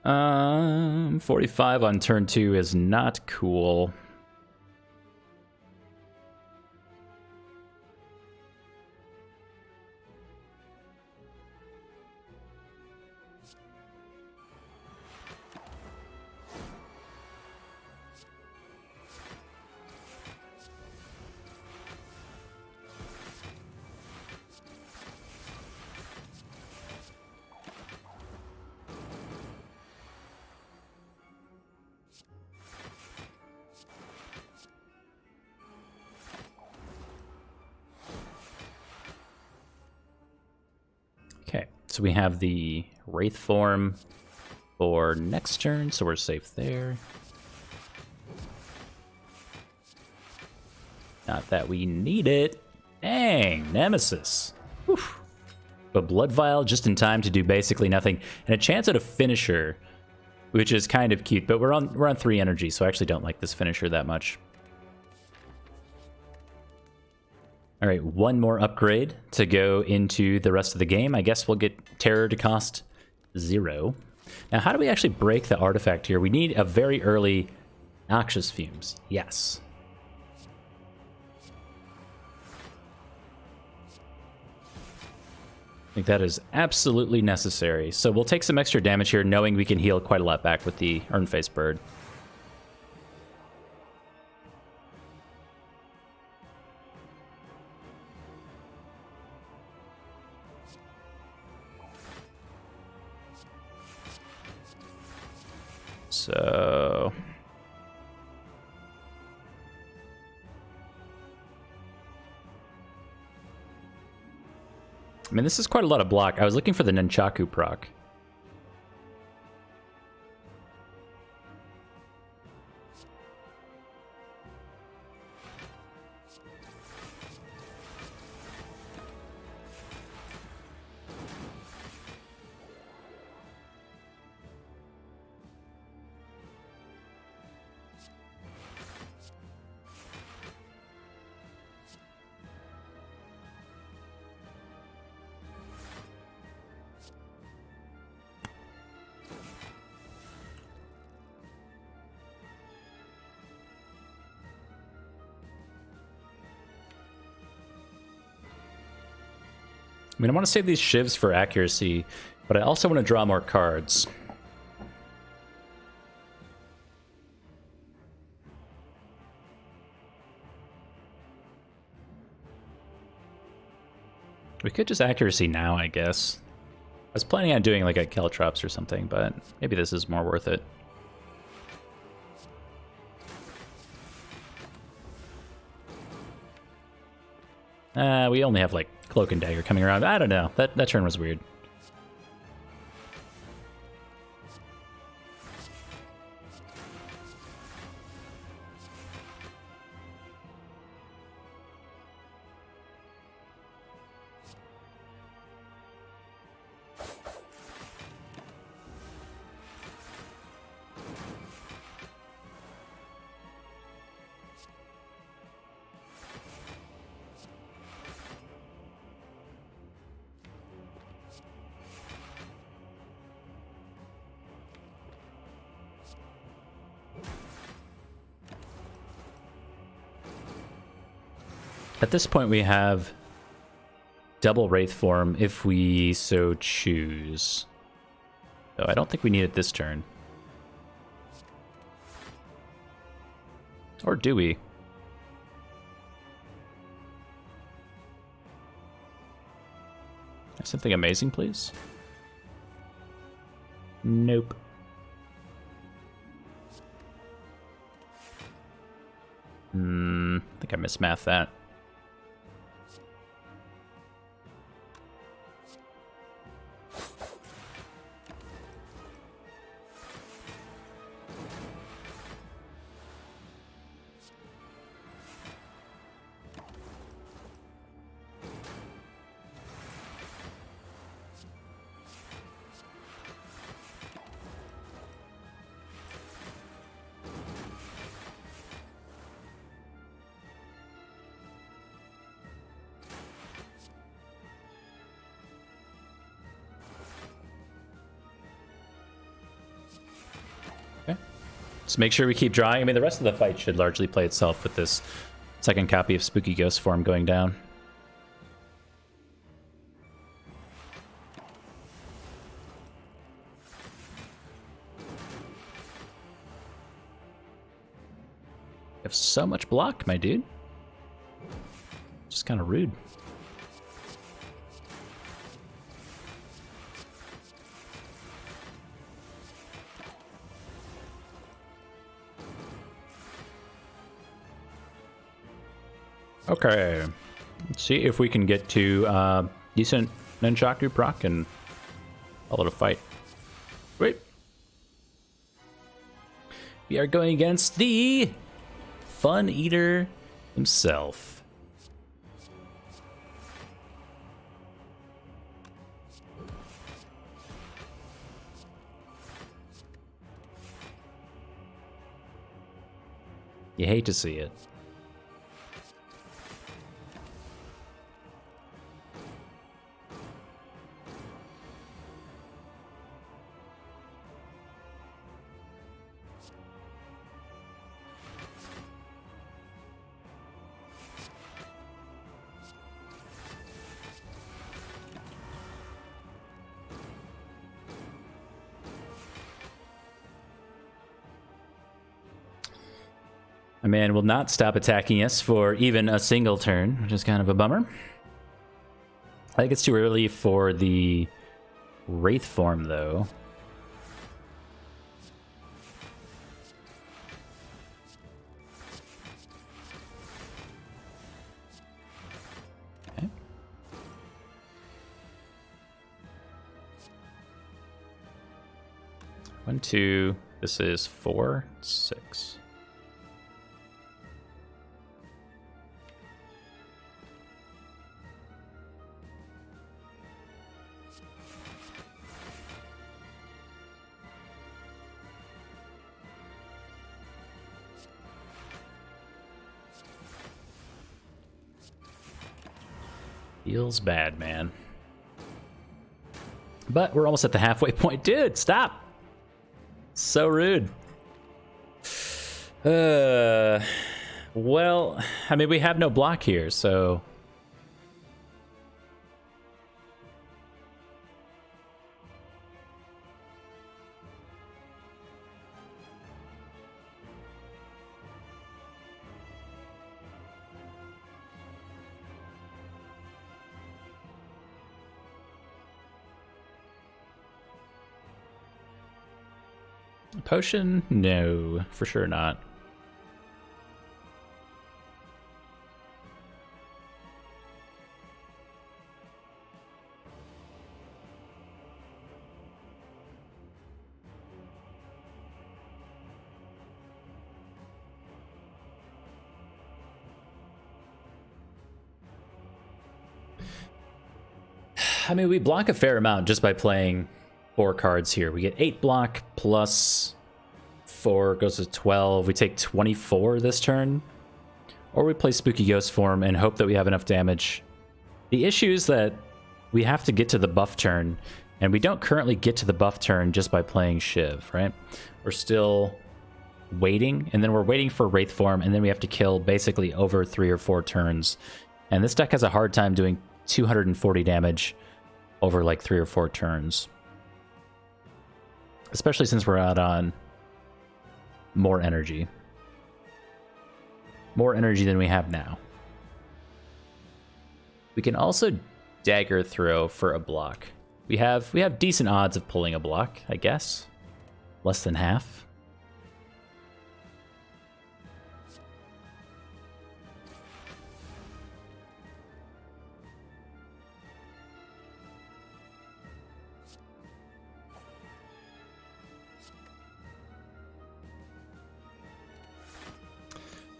Um, 45 on turn 2 is not cool. Okay, so we have the Wraith form for next turn, so we're safe there. Not that we need it. Dang, Nemesis. Whew. But Blood Vial just in time to do basically nothing. And a chance at a finisher, which is kind of cute, but we're on 3 energy, so I actually don't like this finisher that much. All right, 1 more upgrade to go into the rest of the game. I guess we'll get Terror to cost 0. Now, how do we actually break the artifact here? We need a very early Noxious Fumes. Yes. I think that is absolutely necessary. So we'll take some extra damage here, knowing we can heal quite a lot back with the Urnface Bird. So I mean, this is quite a lot of block. I was looking for the Nunchaku proc. I mean, I want to save these Shivs for accuracy, but I also want to draw more cards. We could just accuracy now, I guess. I was planning on doing like a Caltrops or something, but maybe this is more worth it. We only have like Cloak and Dagger coming around. I don't know. That turn was weird. At this point, we have double Wraith form if we so choose. So I don't think we need it this turn. Or do we? Something amazing, please? Nope. I think I mismathed that. Just make sure we keep drawing. I mean, the rest of the fight should largely play itself with this second copy of Spooky Ghost form going down. You have so much block, my dude. Just kind of rude. Okay, let's see if we can get to decent Nunchaku proc and call it a fight. Wait. We are going against the Fun Eater himself. You hate to see it. My man will not stop attacking us for even a single turn, which is kind of a bummer. I think it's too early for the Wraith form, though. Okay. 1, 2. This is 4, 6. Feels bad, man. But we're almost at the halfway point. Dude, stop! So rude. Well, I mean, we have no block here, so... Potion? No, for sure not. I mean, we block a fair amount just by playing 4 cards here. We get 8 block plus 4 goes to 12. We take 24 this turn. Or we play Spooky Ghost form and hope that we have enough damage. The issue is that we have to get to the buff turn, and we don't currently get to the buff turn just by playing Shiv, right? We're still waiting, and then we're waiting for Wraith form, and then we have to kill basically over 3 or 4 turns. And this deck has a hard time doing 240 damage over like 3 or 4 turns. Especially since we're out on more energy. More energy than we have now. We can also dagger throw for a block. We have decent odds of pulling a block, I guess. Less than half.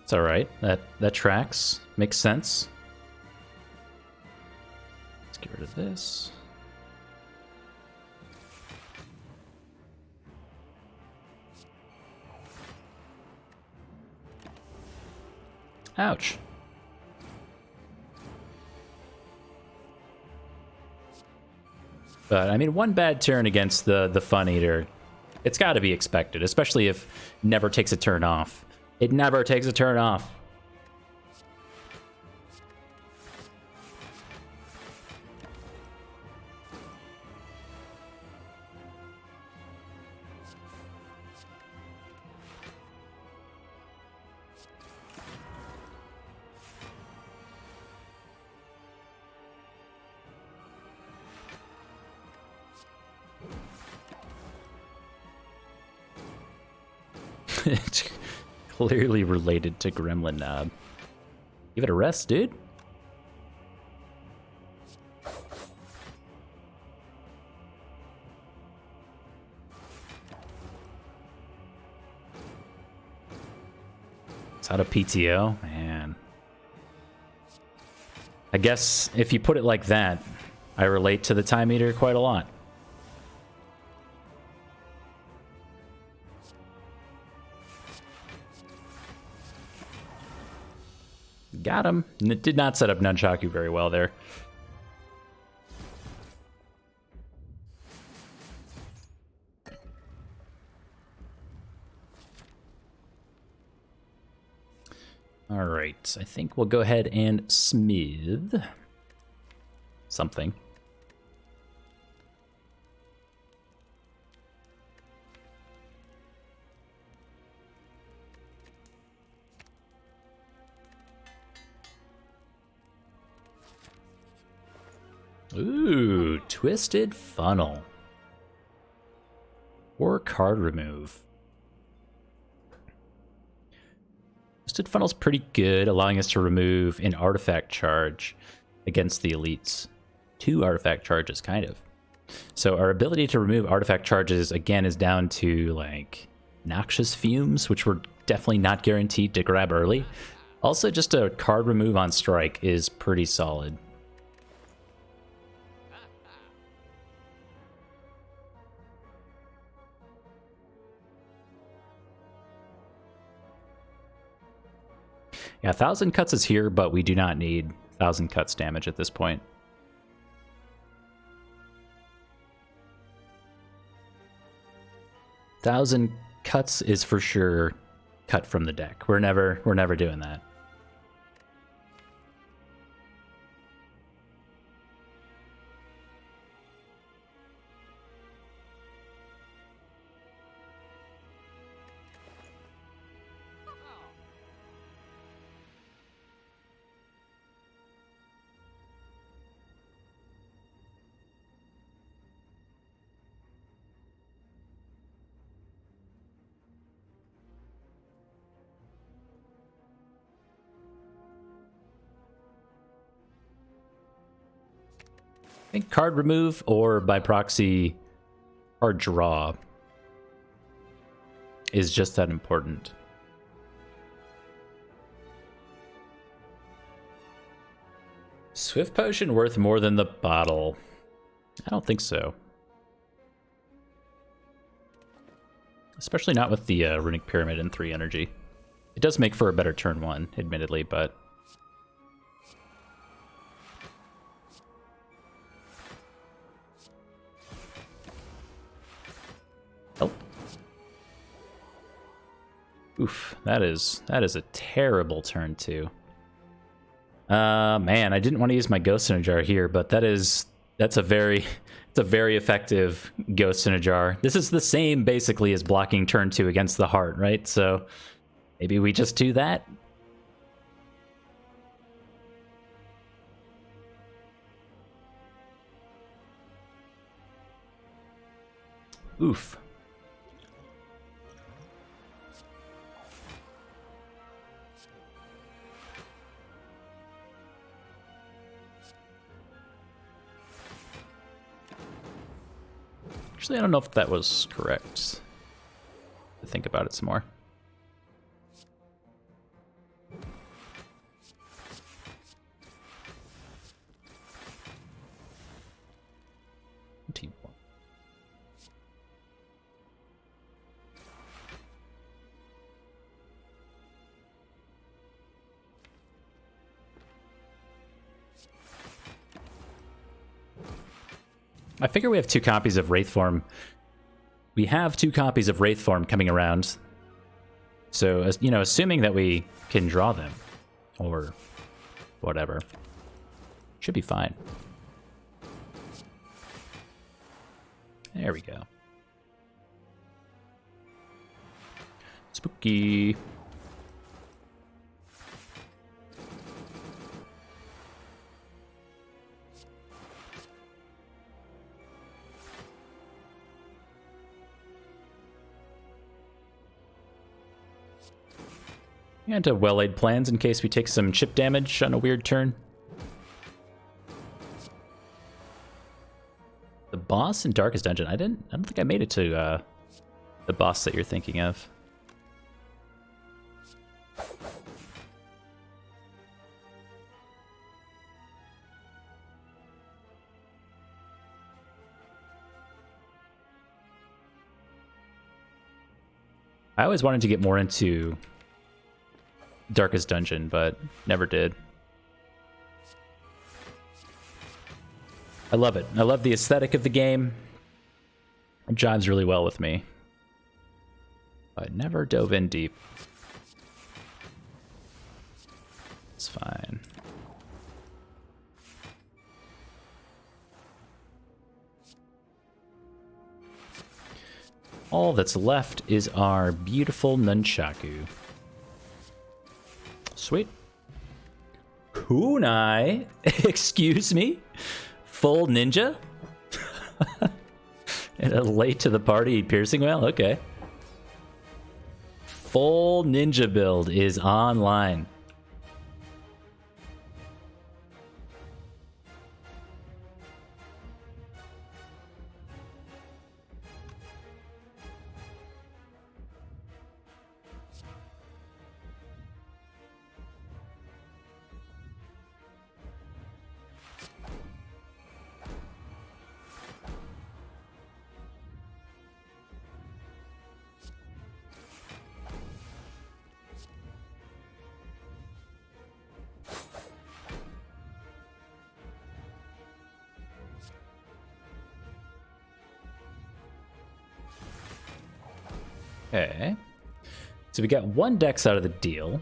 It's all right. That tracks. Makes sense. Let's get rid of this. Ouch. But I mean, one bad turn against the Fun Eater, it's got to be expected, especially if never takes a turn off. It never takes a turn off. It's clearly related to Gremlin Knob. Give it a rest, dude. It's out of PTO? Man. I guess if you put it like that, I relate to the Time Eater quite a lot. Got him. It did not set up Nunchaku very well there. All right, I think we'll go ahead and smith something. Ooh, Twisted Funnel. Or card remove. Twisted Funnel's pretty good, allowing us to remove an artifact charge against the elites. 2 artifact charges, kind of. So our ability to remove artifact charges, again, is down to, like, noxious fumes, which we're definitely not guaranteed to grab early. Also, just a card remove on strike is pretty solid. Yeah, 1,000 cuts is here, but we do not need 1,000 cuts damage at this point. Thousand cuts is for sure cut from the deck. We're never doing that. I think card remove or by proxy card draw is just that important. Swift Potion worth more than the bottle? I don't think so. Especially not with the Runic Pyramid and 3 energy. It does make for a better turn 1, admittedly, but... Oh. Oof, that is a terrible turn 2. Man, I didn't want to use my Ghost in a Jar here, but that's a very effective Ghost in a Jar. This is the same basically as blocking turn 2 against the heart, right? So maybe we just do that. Oof. Actually, I don't know if that was correct. To think about it some more. Team 1. I figure we have 2 copies of Wraithform. We have 2 copies of Wraithform coming around. So, you know, assuming that we can draw them, or whatever, should be fine. There we go. Spooky. And well-laid plans in case we take some chip damage on a weird turn. The boss in Darkest Dungeon. I don't think I made it to the boss that you're thinking of. I always wanted to get more into Darkest Dungeon, but never did. I love it. I love the aesthetic of the game. It jives really well with me. But never dove in deep. It's fine. All that's left is our beautiful nunchaku. Sweet. Kunai? Excuse me? Full ninja? And a late to the party piercing whale? Okay. Full ninja build is online. Okay. So we got 1 dex out of the deal.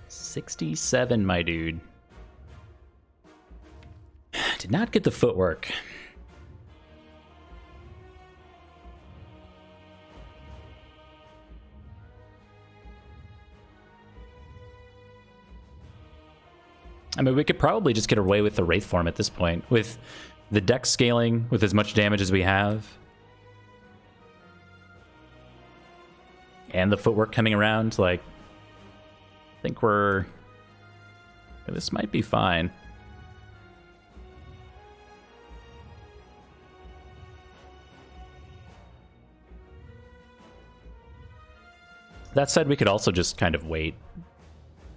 67, my dude. Did not get the footwork. I mean, we could probably just get away with the Wraith form at this point. With the dex scaling, with as much damage as we have. And the footwork coming around, like... I think we're... This might be fine. That said, we could also just kind of wait.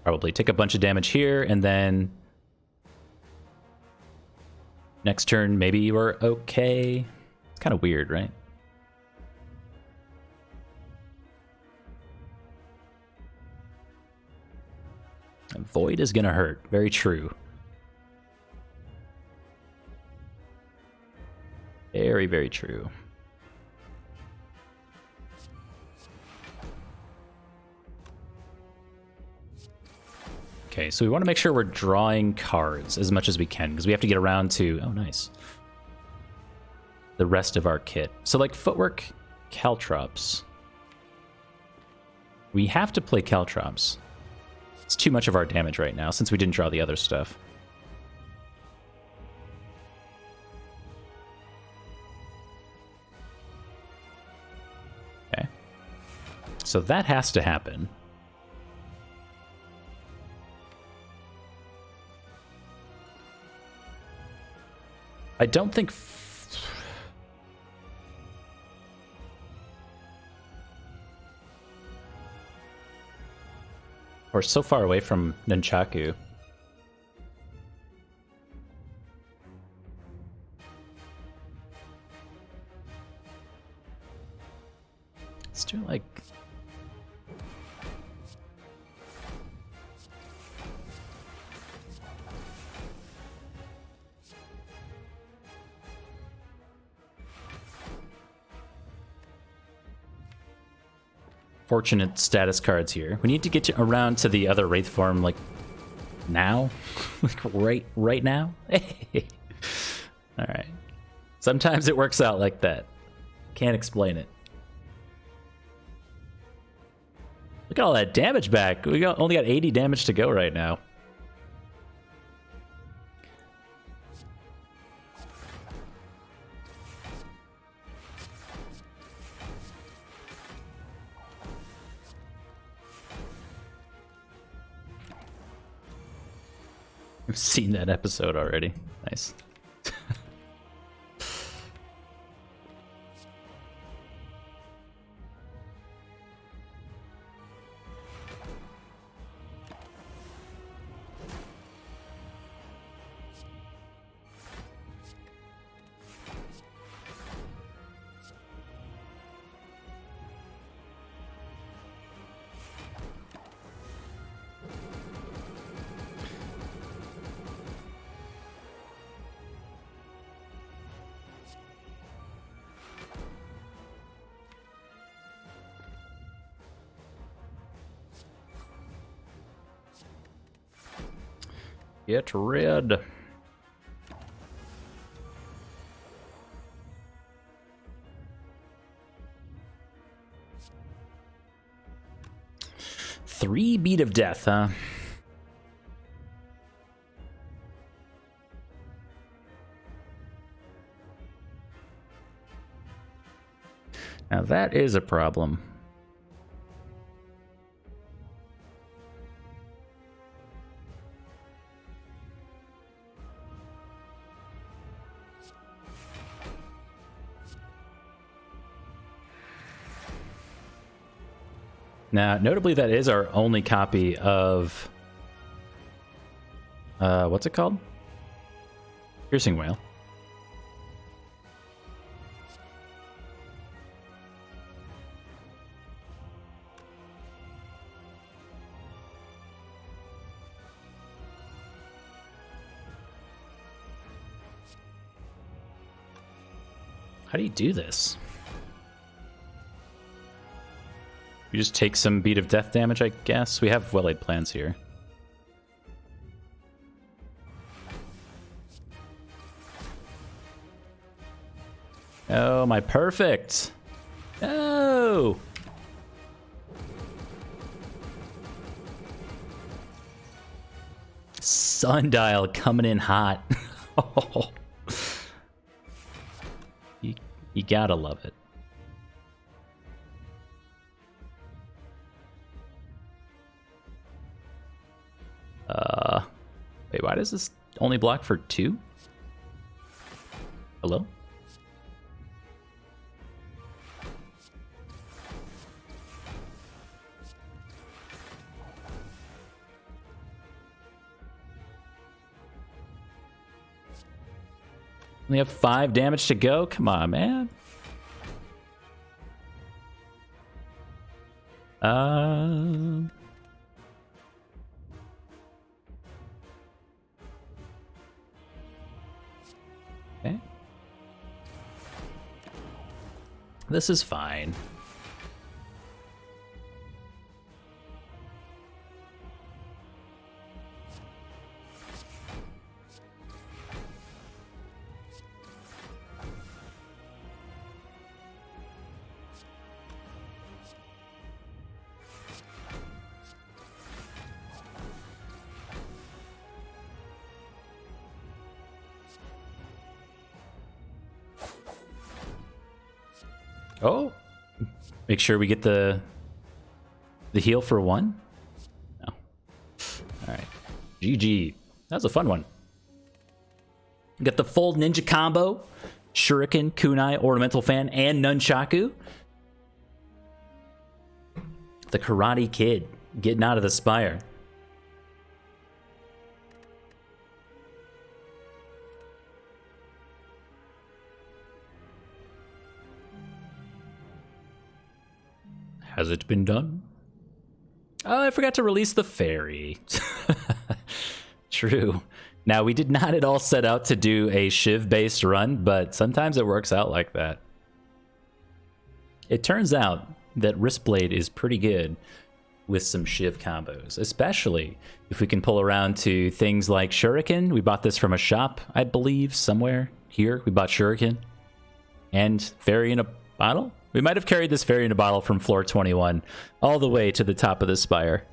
Probably take a bunch of damage here, and then... Next turn, maybe we're okay. It's kind of weird, right? Void is gonna hurt. Very true. Very, very true. Okay, so we want to make sure we're drawing cards as much as we can, because we have to get around to... Oh, nice. The rest of our kit. So, like, footwork, caltrops. We have to play caltrops. It's too much of our damage right now, since we didn't draw the other stuff. Okay. So that has to happen. I don't think... We're so far away from Nunchaku. Let's do like... Fortunate status cards here. We need to get you around to the other Wraith form, like, now? Like, right now? Alright. Sometimes it works out like that. Can't explain it. Look at all that damage back. We only got 80 damage to go right now. I've seen that episode already. Nice. Get red. Three beat of death, huh? Now that is a problem. Now, notably, that is our only copy of... what's it called? Piercing Whale. How do you do this? We just take some Beat of Death damage, I guess. We have well-laid plans here. Oh, my perfect. Oh. Sundial coming in hot. Oh. You gotta love it. Wait, why does this only block for 2? Hello? Only have 5 damage to go? Come on, man. Okay. This is fine. Oh, make sure we get the heal for 1. No. All right, GG. That was a fun one. Get the full ninja combo: Shuriken, Kunai, Ornamental Fan, and Nunchaku. The Karate Kid getting out of the Spire. Has it been done? Oh, I forgot to release the fairy. True. Now, we did not at all set out to do a Shiv-based run, but sometimes it works out like that. It turns out that Wristblade is pretty good with some Shiv combos, especially if we can pull around to things like Shuriken. We bought this from a shop, I believe, somewhere here. We bought Shuriken and Fairy in a Bottle. We might have carried this Fairy in a Bottle from floor 21 all the way to the top of the Spire.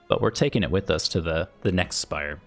But we're taking it with us to the next Spire.